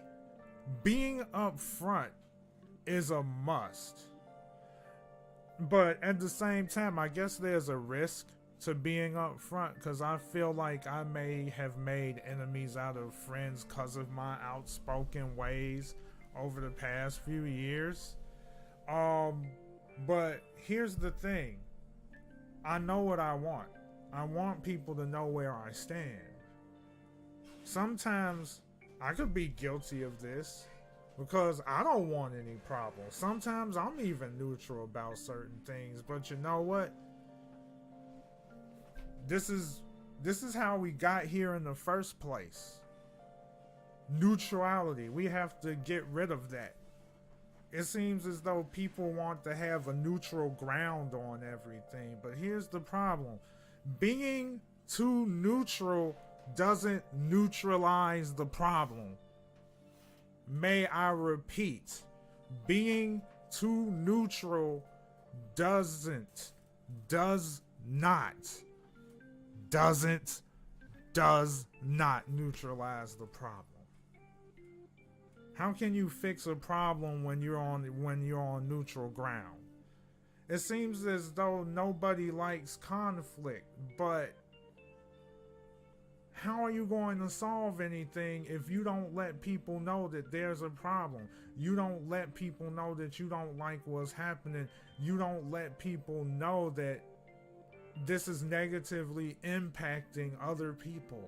being upfront is a must. But at the same time, I guess there's a risk to being upfront because I feel like I may have made enemies out of friends because of my outspoken ways over the past few years. But here's the thing. I know what I want. I want people to know where I stand. Sometimes I could be guilty of this because I don't want any problems. Sometimes I'm even neutral about certain things, but you know what? This is how we got here in the first place. Neutrality. We have to get rid of that. It seems as though people want to have a neutral ground on everything, but here's the problem. Being too neutral doesn't neutralize the problem. May I repeat, being too neutral does not neutralize the problem. How can you fix a problem when you're on neutral ground? It seems as though nobody likes conflict, but how are you going to solve anything if you don't let people know that there's a problem? You don't let people know that you don't like what's happening. You don't let people know that this is negatively impacting other people.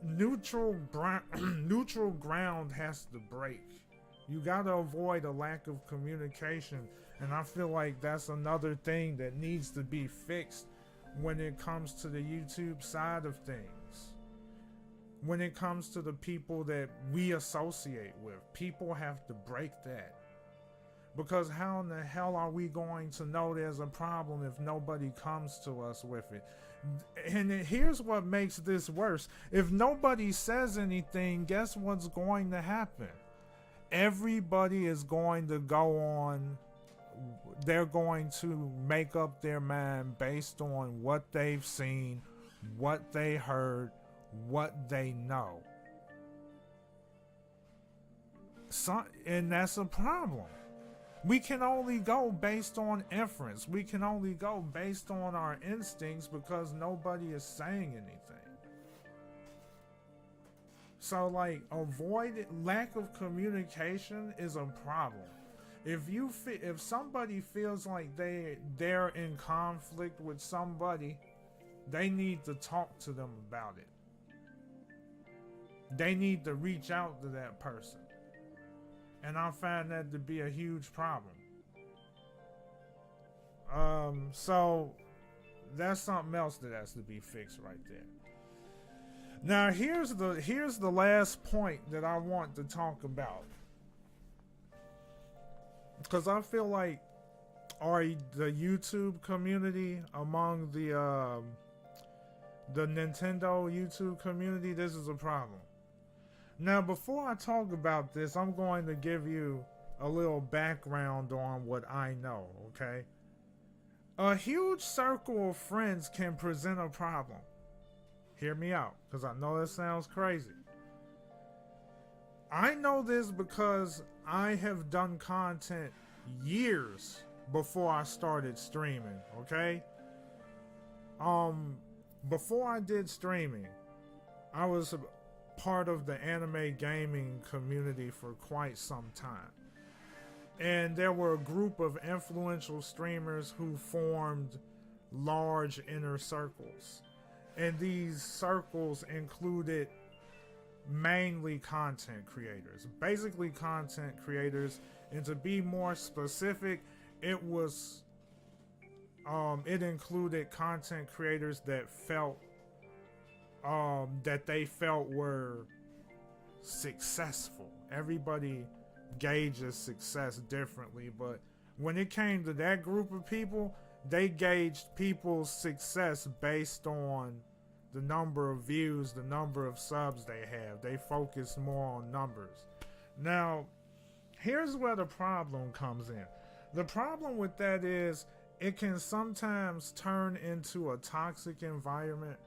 Neutral ground has to break. You gotta avoid a lack of communication, and I feel like that's another thing that needs to be fixed when it comes to the YouTube side of things. When it comes to the people that we associate with, people have to break that. Because how in the hell are we going to know there's a problem if nobody comes to us with it? And here's what makes this worse. If nobody says anything, guess what's going to happen? Everybody is going to go on. They're going to make up their mind based on what they've seen, what they heard, what they know. And that's a problem. We can only go based on inference. We can only go based on our instincts because nobody is saying anything. So, like, lack of communication is a problem. If somebody feels like they're in conflict with somebody, they need to talk to them about it. They need to reach out to that person. And I find that to be a huge problem. So that's something else that has to be fixed right there. Now here's the last point that I want to talk about, because I feel like the YouTube community among the Nintendo YouTube community, this is a problem. Now, before I talk about this, I'm going to give you a little background on what I know, okay? A huge circle of friends can present a problem. Hear me out, because I know that sounds crazy. I know this because I have done content years before I started streaming, okay? Before I did streaming, I was part of the anime gaming community for quite some time. And there were a group of influential streamers who formed large inner circles. And these circles included mainly content creators, basically content creators. And to be more specific, it was it included content creators that felt that they felt were successful. Everybody gauges success differently, but when it came to that group of people, they gauged people's success based on the number of views, the number of subs they have. They focus more on numbers. Now, here's where the problem comes in. The problem with that is it can sometimes turn into a toxic environment,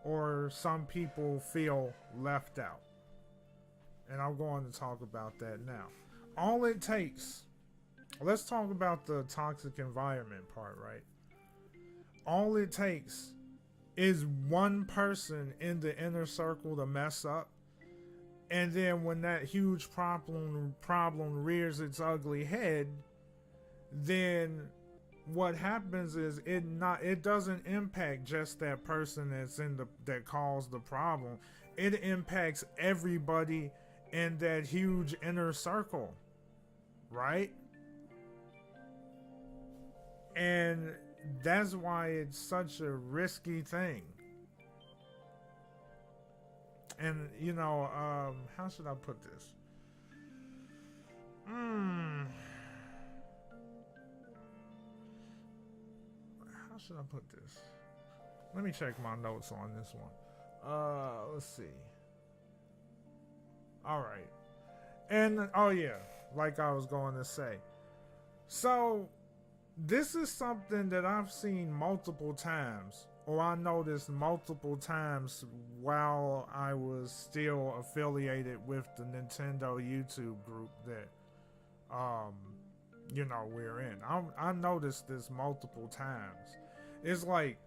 or some people feel left out. And I'm going to talk about that now. All it takes, let's talk about the toxic environment part, right? All it takes is one person in the inner circle to mess up, and then when that huge problem rears its ugly head, then what happens is it doesn't impact just that person that caused the problem. It impacts everybody in that huge inner circle, right? And that's why it's such a risky thing. And how should I put this? How should I put this? Let me check my notes on this one. Let's see. All right. And like I was going to say. So this is something that I've seen multiple times, or I noticed multiple times while I was still affiliated with the Nintendo YouTube group that we're in. I noticed this multiple times. It's like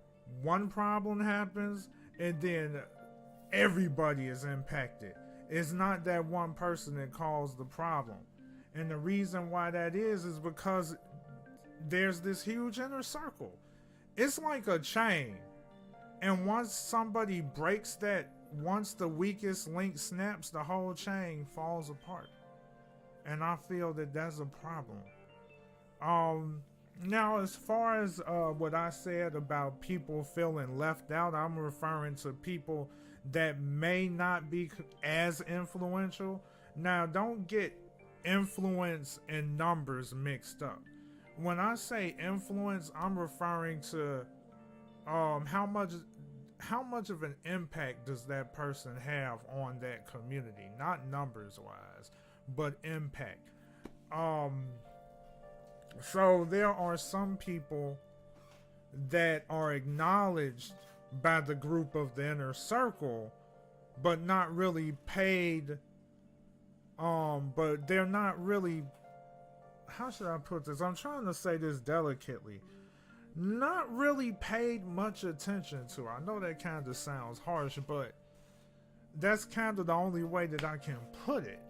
one problem happens and then everybody is impacted. It's not that one person that caused the problem. And the reason why that is because there's this huge inner circle. It's like a chain. And once somebody breaks that, once the weakest link snaps, the whole chain falls apart. And I feel that that's a problem. Now, as far as what I said about people feeling left out, I'm referring to people that may not be as influential. Now, don't get influence and numbers mixed up. When I say influence, I'm referring to how much of an impact does that person have on that community, not numbers wise, but impact. So there are some people that are acknowledged by the group of the inner circle, but not really paid. But they're not really, how should I put this? I'm trying to say this delicately. Not really paid much attention to. I know that kind of sounds harsh, but that's kind of the only way that I can put it.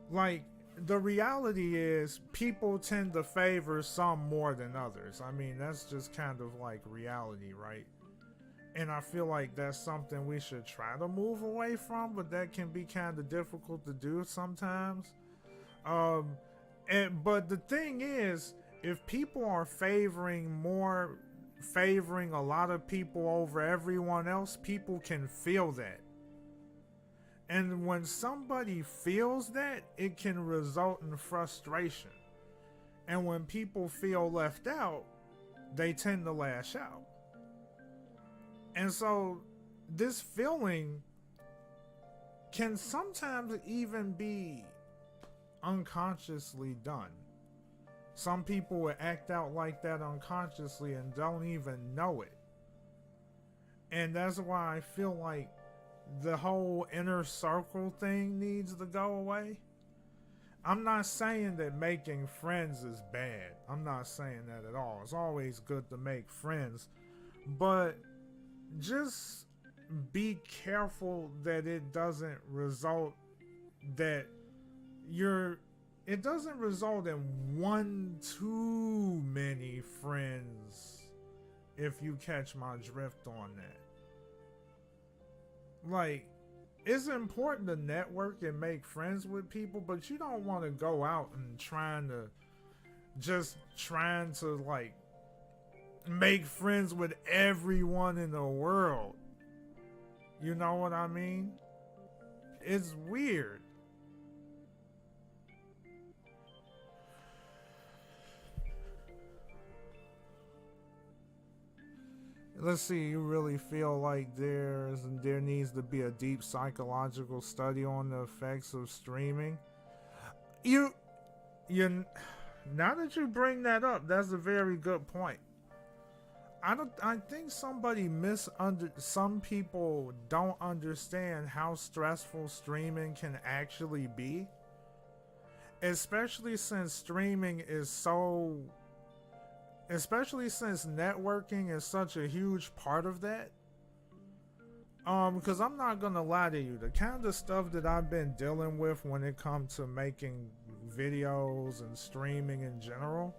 Like, the reality is people tend to favor some more than others. I mean, that's just kind of like reality, right? And I feel like that's something we should try to move away from, but that can be kind of difficult to do sometimes. But the thing is, if people are favoring a lot of people over everyone else, people can feel that. And when somebody feels that, it can result in frustration. And when people feel left out, they tend to lash out. And so this feeling can sometimes even be unconsciously done. Some people will act out like that unconsciously and don't even know it. And that's why I feel like the whole inner circle thing needs to go away. I'm not saying that making friends is bad. I'm not saying that at all. It's always good to make friends. But just be careful that it doesn't result in one too many friends, if you catch my drift on that. like, it's important to network and make friends with people, but you don't want to go out and trying to like make friends with everyone in the world. You know what I mean? It's weird. Let's see, you really feel like there needs to be a deep psychological study on the effects of streaming? You you Now that you bring that up, that's a very good point. I think some people don't understand how stressful streaming can actually be, especially since streaming is so especially since networking is such a huge part of that. Because I'm not gonna lie to you, the kind of stuff that I've been dealing with when it comes to making videos and streaming in general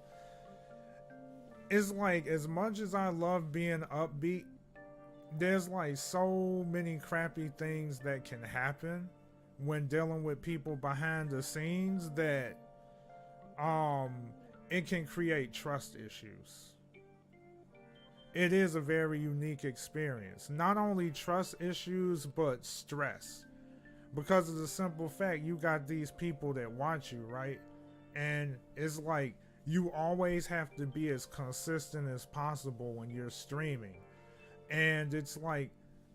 is like, as much as I love being upbeat, there's like so many crappy things that can happen when dealing with people behind the scenes that it can create trust issues. It is a very unique experience. Not only trust issues, but stress. Because of the simple fact you got these people that watch you, right? And it's like you always have to be as consistent as possible when you're streaming. And it's like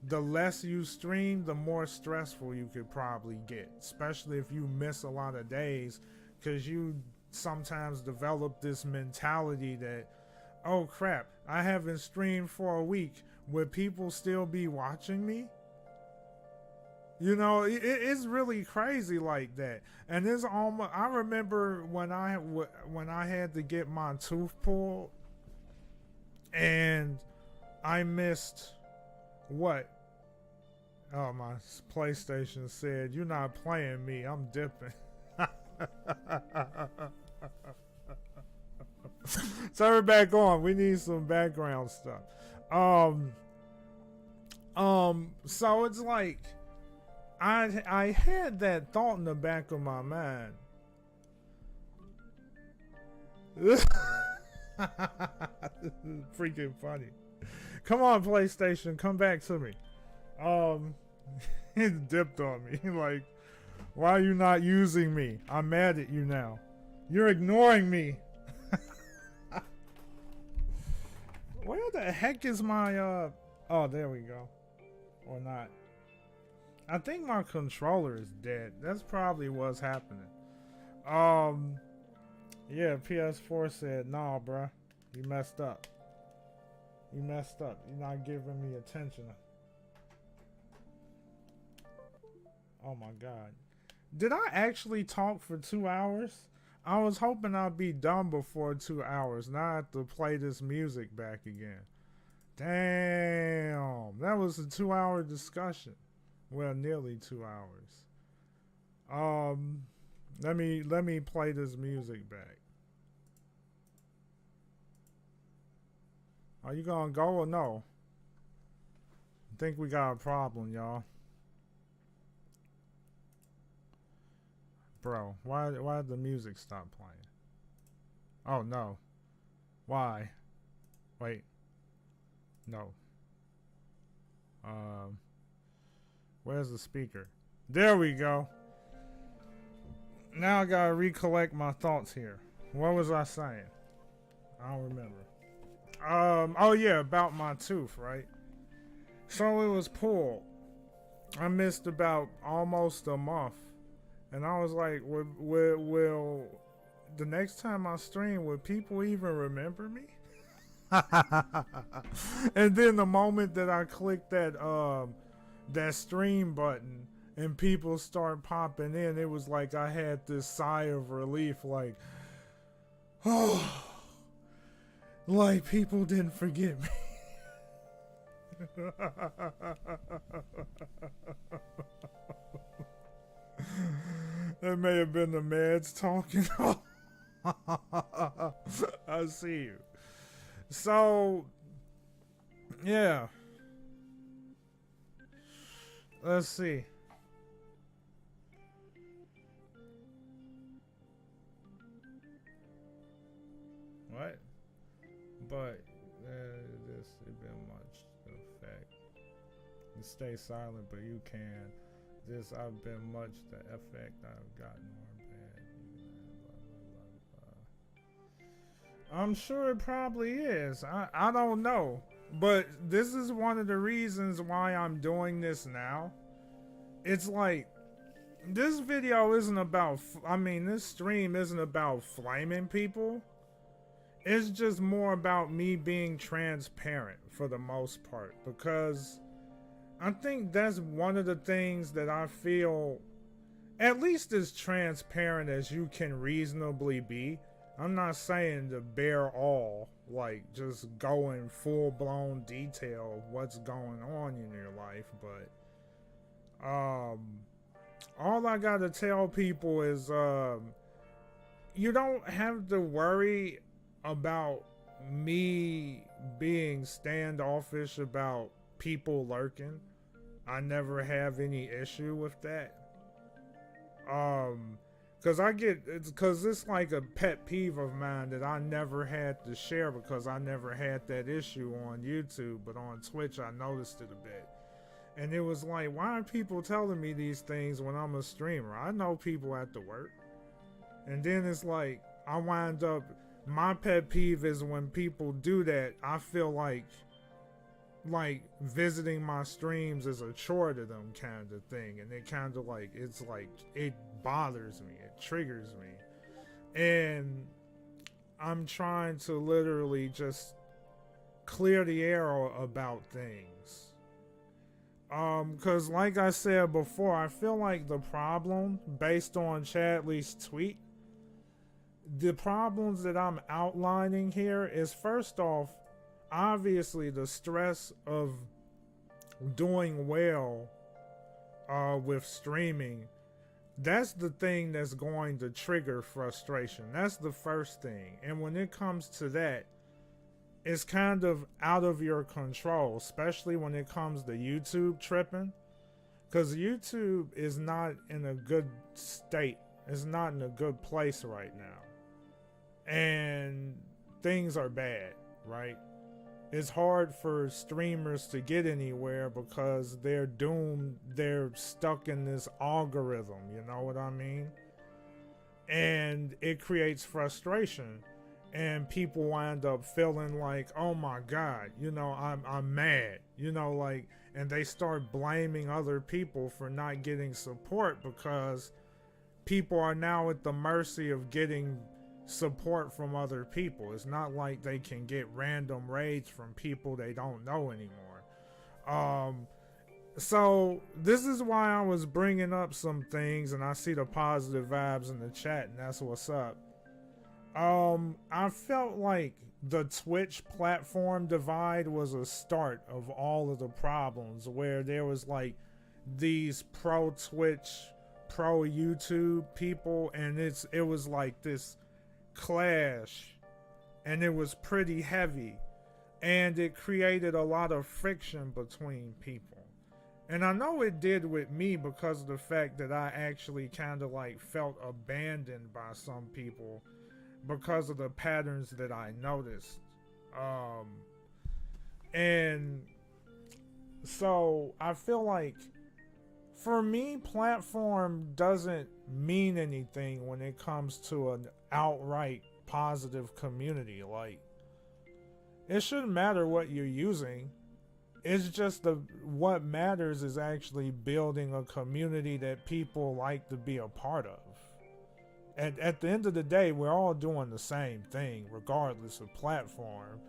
the less you stream, the more stressful you could probably get. Especially if you miss a lot of days, because you sometimes develop this mentality that, oh crap, I haven't streamed for a week. Would people still be watching me? You know, it's really crazy like that. And it's almost, I remember when I had to get my tooth pulled, and I missed what? Oh, my PlayStation said, "You're not playing me. I'm dipping." So we're back on. We need some background stuff. So it's like I had that thought in the back of my mind. This is freaking funny. Come on, PlayStation, come back to me. He dipped on me. Like, why are you not using me? I'm mad at you now. You're ignoring me. Where the heck is my oh, there we go. Or not. I think my controller is dead. That's probably what's happening. Yeah, PS4 said, "Nah, bruh, you messed up. You messed up. You're not giving me attention." Oh my god. Did I actually talk for 2 hours? I was hoping I'd be done before 2 hours. Now I have to play this music back again. Damn. That was a 2-hour discussion. Well, nearly 2 hours. Let me play this music back. Are you gonna go or no? I think we got a problem, y'all. Bro, why did the music stop playing? Oh no. Why? Wait. No. Where's the speaker? There we go. Now I gotta recollect my thoughts here. What was I saying? I don't remember. Oh yeah, about my tooth, right? So it was pulled. I missed about almost a month. And I was like, will the next time I stream, will people even remember me? And then the moment that I clicked that stream button and people start popping in, it was like I had this sigh of relief, like, oh, like people didn't forget me. That may have been the meds talking. I see you. So, yeah. Let's see. What? But this has been much effect. You stay silent, but you can. This I've been much the effect I've gotten more bad. I'm sure it probably is. I don't know. But this is one of the reasons why I'm doing this now. It's like, this video isn't about, this stream isn't about flaming people. It's just more about me being transparent for the most part. Because I think that's one of the things that I feel at least as transparent as you can reasonably be. I'm not saying to bear all, like just go in full-blown detail of what's going on in your life, but all I gotta tell people is you don't have to worry about me being standoffish about people lurking. I never have any issue with that. Cause it's like a pet peeve of mine that I never had to share because I never had that issue on YouTube, but on Twitch I noticed it a bit. And it was like, why are people telling me these things when I'm a streamer? I know people at the work. And then it's like, I wind up, my pet peeve is when people do that, I feel like visiting my streams is a chore to them kind of thing, and it kind of like, it's like, it bothers me, it triggers me, and I'm trying to literally just clear the air about things, because like I said before, I feel like the problem, based on Chadley's tweet, the problems that I'm outlining here is, first off, obviously the stress of doing well with streaming. That's the thing that's going to trigger frustration. That's the first thing. And when it comes to that, it's kind of out of your control, especially when it comes to YouTube tripping, because YouTube is not in a good state. It's not in a good place right now, and things are bad, right? It's hard for streamers to get anywhere because they're doomed. They're stuck in this algorithm, you know what I mean? And it creates frustration, and people wind up feeling like, oh my God, you know, I'm mad, you know, like, and they start blaming other people for not getting support because people are now at the mercy of getting support from other people. It's not like they can get random raids from people they don't know anymore. So this is why I was bringing up some things, and I see the positive vibes in the chat, and that's what's up. I felt like the Twitch platform divide was a start of all of the problems, where there was like these pro Twitch, pro YouTube people, and it was like this clash, and it was pretty heavy, and it created a lot of friction between people. And I know it did with me because of the fact that I actually kind of like felt abandoned by some people because of the patterns that I noticed. And so I feel like, for me, platform doesn't mean anything when it comes to an outright positive community. Like, it shouldn't matter what you're using. It's just what matters is actually building a community that people like to be a part of. At the end of the day, we're all doing the same thing, regardless of platform.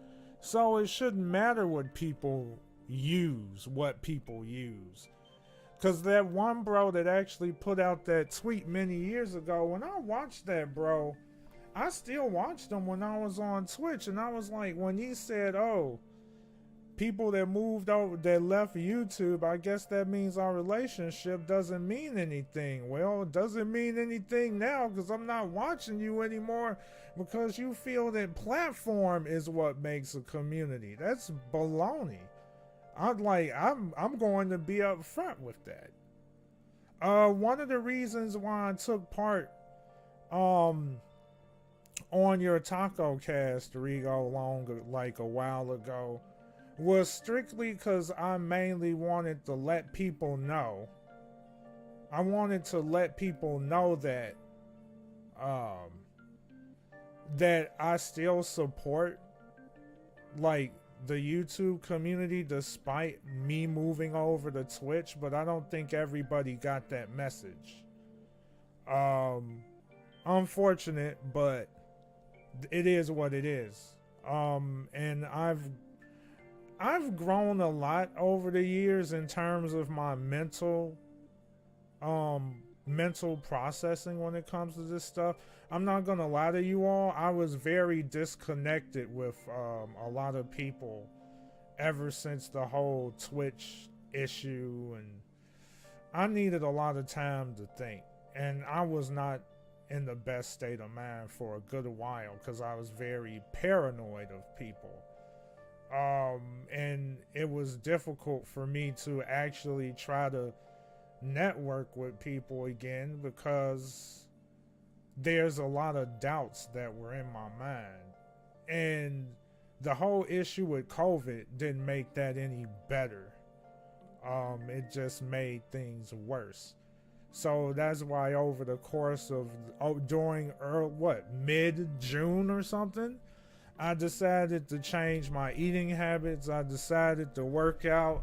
So it shouldn't matter what people use. Because that one bro that actually put out that tweet many years ago, when I watched that bro, I still watched him when I was on Twitch, and I was like, when he said, oh, people that moved over, that left YouTube, I guess that means our relationship doesn't mean anything. Well, it doesn't mean anything now because I'm not watching you anymore because you feel that platform is what makes a community. That's baloney. I'm going to be upfront with that. One of the reasons why I took part um on your taco cast, Rigo, like a while ago, was strictly because I mainly wanted to let people know. I wanted to let people know um that I still support like the YouTube community despite me moving over to Twitch, but I don't think everybody got that message. Um Unfortunate, but it is what it is. And I've grown a lot over the years in terms of my mental processing when it comes to this stuff. I'm not gonna lie to you all, I was very disconnected with a lot of people ever since the whole Twitch issue, and I needed a lot of time to think, and I was not in the best state of mind for a good while because I was very paranoid of people. And it was difficult for me to actually try to network with people again because there's a lot of doubts that were in my mind. And the whole issue with COVID didn't make that any better. It just made things worse. So that's why over the course of during mid-June or something, I decided to change my eating habits. I decided to work out,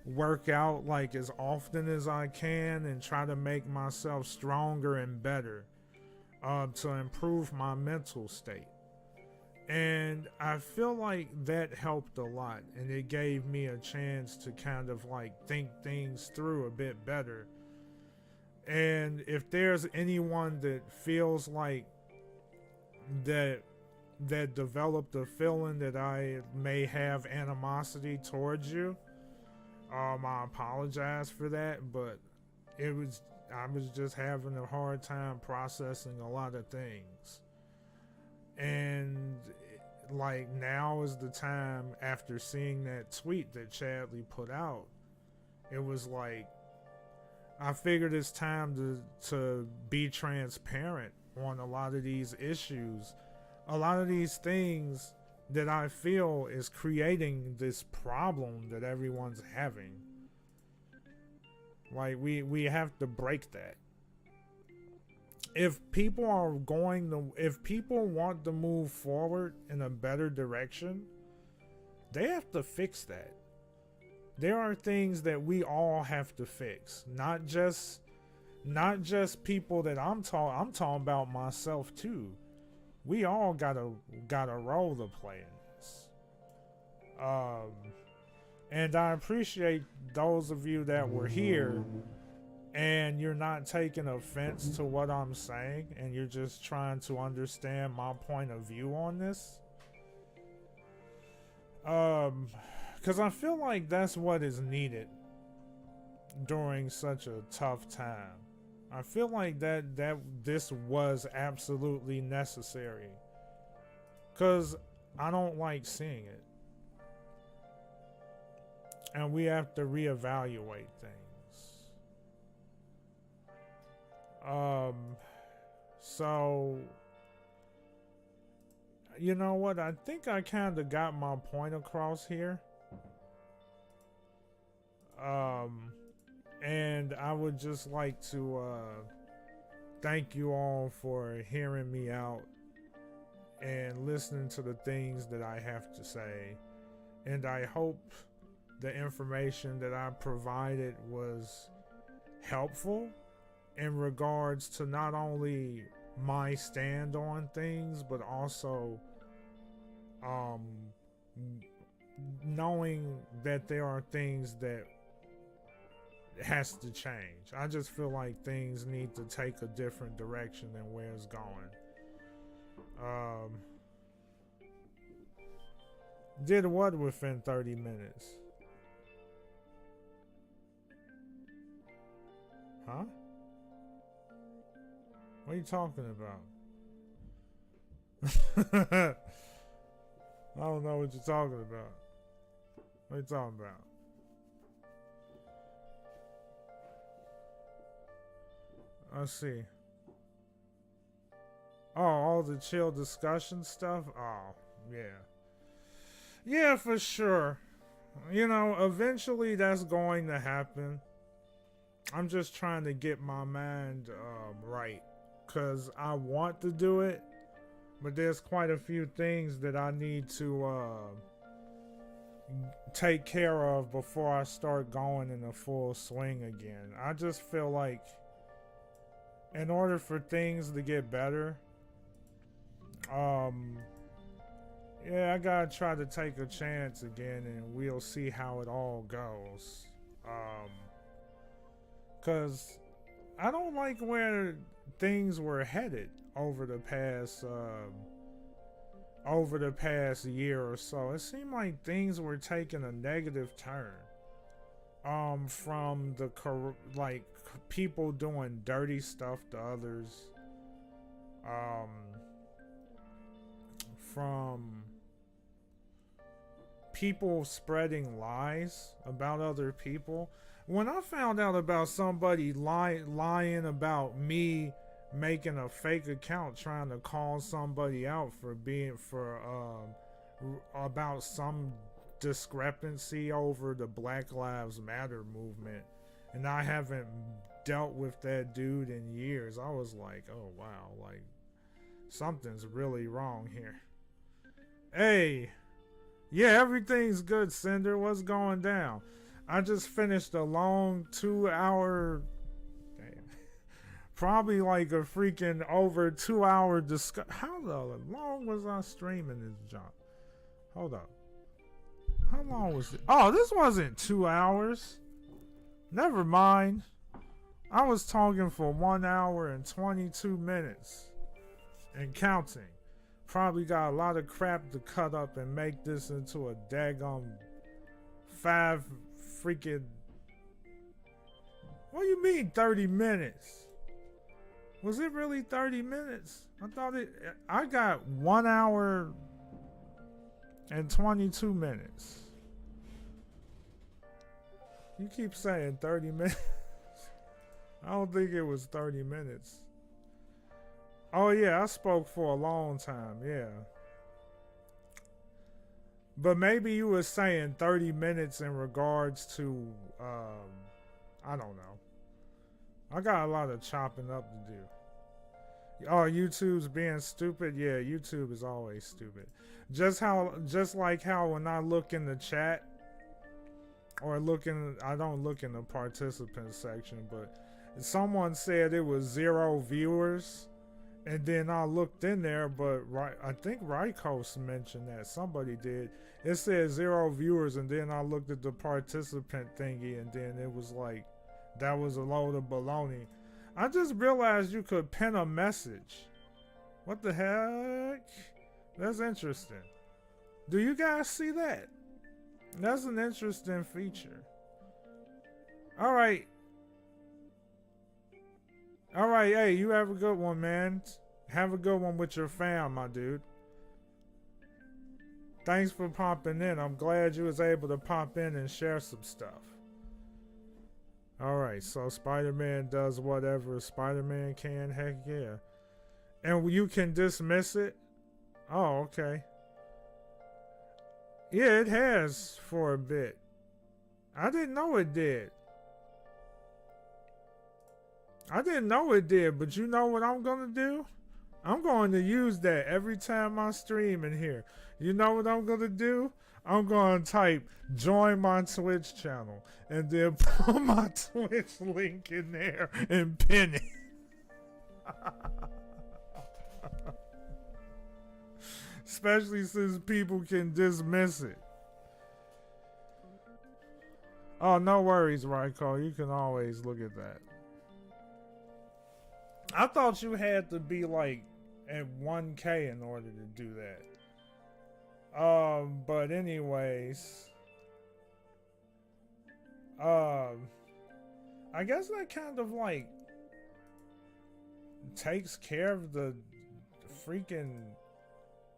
work out like as often as I can and try to make myself stronger and better to improve my mental state. And I feel like that helped a lot, and it gave me a chance to kind of like think things through a bit better. And if there's anyone that feels like that developed a feeling that I may have animosity towards you, I apologize for that, but I was just having a hard time processing a lot of things. And like now is the time after seeing that tweet that Chadley put out. It was like I figured it's time to be transparent on a lot of these issues, a lot of these things that I feel is creating this problem that everyone's having. Like we have to break that. If people want to move forward in a better direction, they have to fix that. There are things that we all have to fix, not just people that I'm talking about myself too. We all got a role to play in this. And I appreciate those of you that were here and you're not taking offense to what I'm saying and you're just trying to understand my point of view on this. Because I feel like that's what is needed during such a tough time. I feel like that this was absolutely necessary. Because I don't like seeing it. And we have to reevaluate things. So, you know what? I think I kind of got my point across here. And I would just like to thank you all for hearing me out and listening to the things that I have to say. And I hope the information that I provided was helpful in regards to not only my stand on things, but also knowing that there are things that has to change. I just feel like things need to take a different direction than where it's going. Did what within 30 minutes? Huh? What are you talking about? I don't know what you're talking about. What are you talking about? Let's see. Oh, all the chill discussion stuff? Oh, yeah. Yeah, for sure. You know, eventually that's going to happen. I'm just trying to get my mind right. Because I want to do it, but there's quite a few things that I need to take care of before I start going in a full swing again. I just feel like in order for things to get better, yeah, I gotta try to take a chance again, and we'll see how it all goes. Cause I don't like where things were headed over the past year or so. It seemed like things were taking a negative turn. From the like people doing dirty stuff to others. From people spreading lies about other people. When I found out about somebody lying about me making a fake account trying to call somebody out for about some discrepancy over the Black Lives Matter movement, and I haven't dealt with that dude in years, I was like, oh wow, like something's really wrong here. Hey, yeah, everything's good, Cinder. What's going down? I just finished a long 2 hour, damn, probably like a freaking over 2 hour discuss. How long was I streaming this junk? Hold up. How long was it? Oh, this wasn't 2 hours. Never mind. I was talking for 1 hour and 22 minutes and counting. Probably got a lot of crap to cut up and make this into a daggone 5 freaking. What do you mean 30 minutes? Was it really 30 minutes? I got 1 hour and 22 minutes. You keep saying 30 minutes. I don't think it was 30 minutes. Oh yeah, I spoke for a long time, yeah. But maybe you were saying 30 minutes in regards to, I don't know. I got a lot of chopping up to do. Oh, YouTube's being stupid? Yeah, YouTube is always stupid. Just like how when I look in the chat, or I don't look in the participant section, but someone said it was 0 viewers. And then I looked in there, but I think Rykos mentioned that. Somebody did. It said 0 viewers, and then I looked at the participant thingy, and then it was like, that was a load of baloney. I just realized you could pin a message. What the heck? That's interesting. Do you guys see that? That's an interesting feature. Alright. Alright, hey, you have a good one, man. Have a good one with your fam, my dude. Thanks for popping in. I'm glad you was able to pop in and share some stuff. Alright, so Spider-Man does whatever Spider-Man can. Heck yeah. And you can dismiss it? Oh, okay. Yeah, it has for a bit. I didn't know it did. I didn't know it did, but you know what I'm going to do? I'm going to use that every time I stream in here. You know what I'm going to do? I'm going to type join my Twitch channel and then put my Twitch link in there and pin it. Especially since people can dismiss it. Oh, no worries, Ryko. You can always look at that. I thought you had to be like at 1K in order to do that. But anyways, I guess that kind of like takes care of the freaking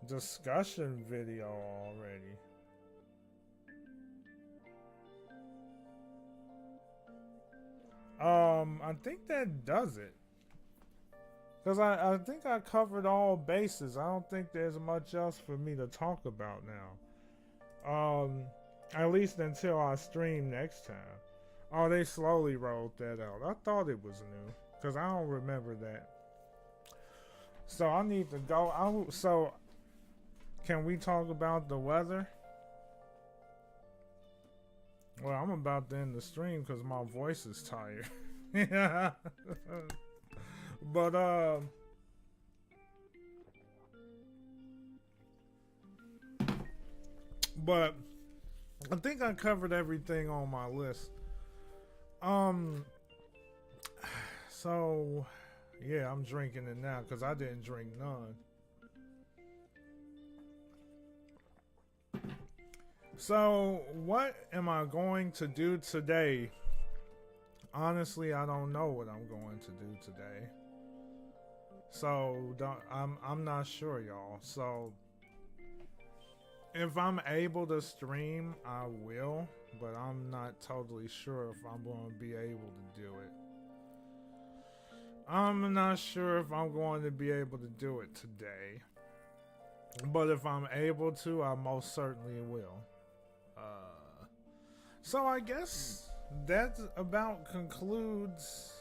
discussion video already. I think that does it. Because I think I covered all bases. I don't think there's much else for me to talk about now. At least until I stream next time. Oh, they slowly rolled that out. I thought it was new. Because I don't remember that. So I need to go. So, can we talk about the weather? Well, I'm about to end the stream because my voice is tired. Yeah. But but I think I covered everything on my list. So yeah, I'm drinking it now because I didn't drink none. So what am I going to do today? Honestly, I don't know what I'm going to do today. So I'm not sure, y'all. So if I'm able to stream, I will, but I'm not totally sure if I'm going to be able to do it. I'm not sure if I'm going to be able to do it today. But if I'm able to, I most certainly will. So I guess that about concludes.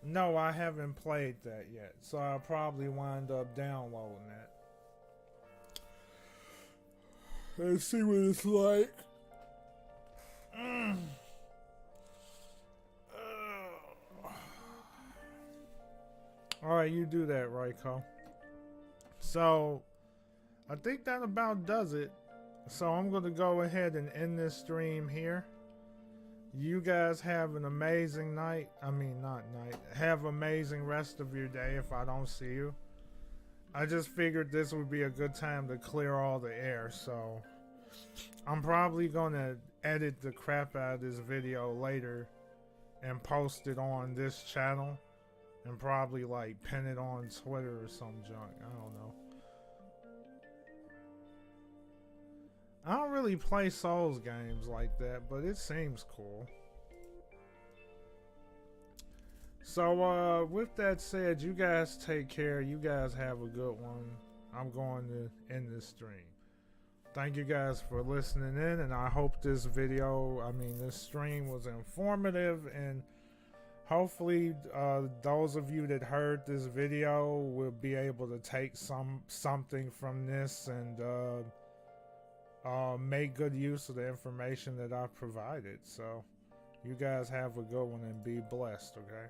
No, I haven't played that yet, so I'll probably wind up downloading that. Let's see what it's like. Alright, you do that, Raiko. So, I think that about does it. So I'm going to go ahead and end this stream here. You guys have an amazing night. I mean, not night. Have amazing rest of your day if I don't see you. I just figured this would be a good time to clear all the air, so I'm probably going to edit the crap out of this video later and post it on this channel and probably like pin it on Twitter or some junk. I don't know. I don't really play Souls games like that, but it seems cool. So, with that said, you guys take care. You guys have a good one. I'm going to end this stream. Thank you guys for listening in, and I hope this this stream was informative, and hopefully those of you that heard this video will be able to take something from this and make good use of the information that I've provided. So you guys have a good one and be blessed, okay?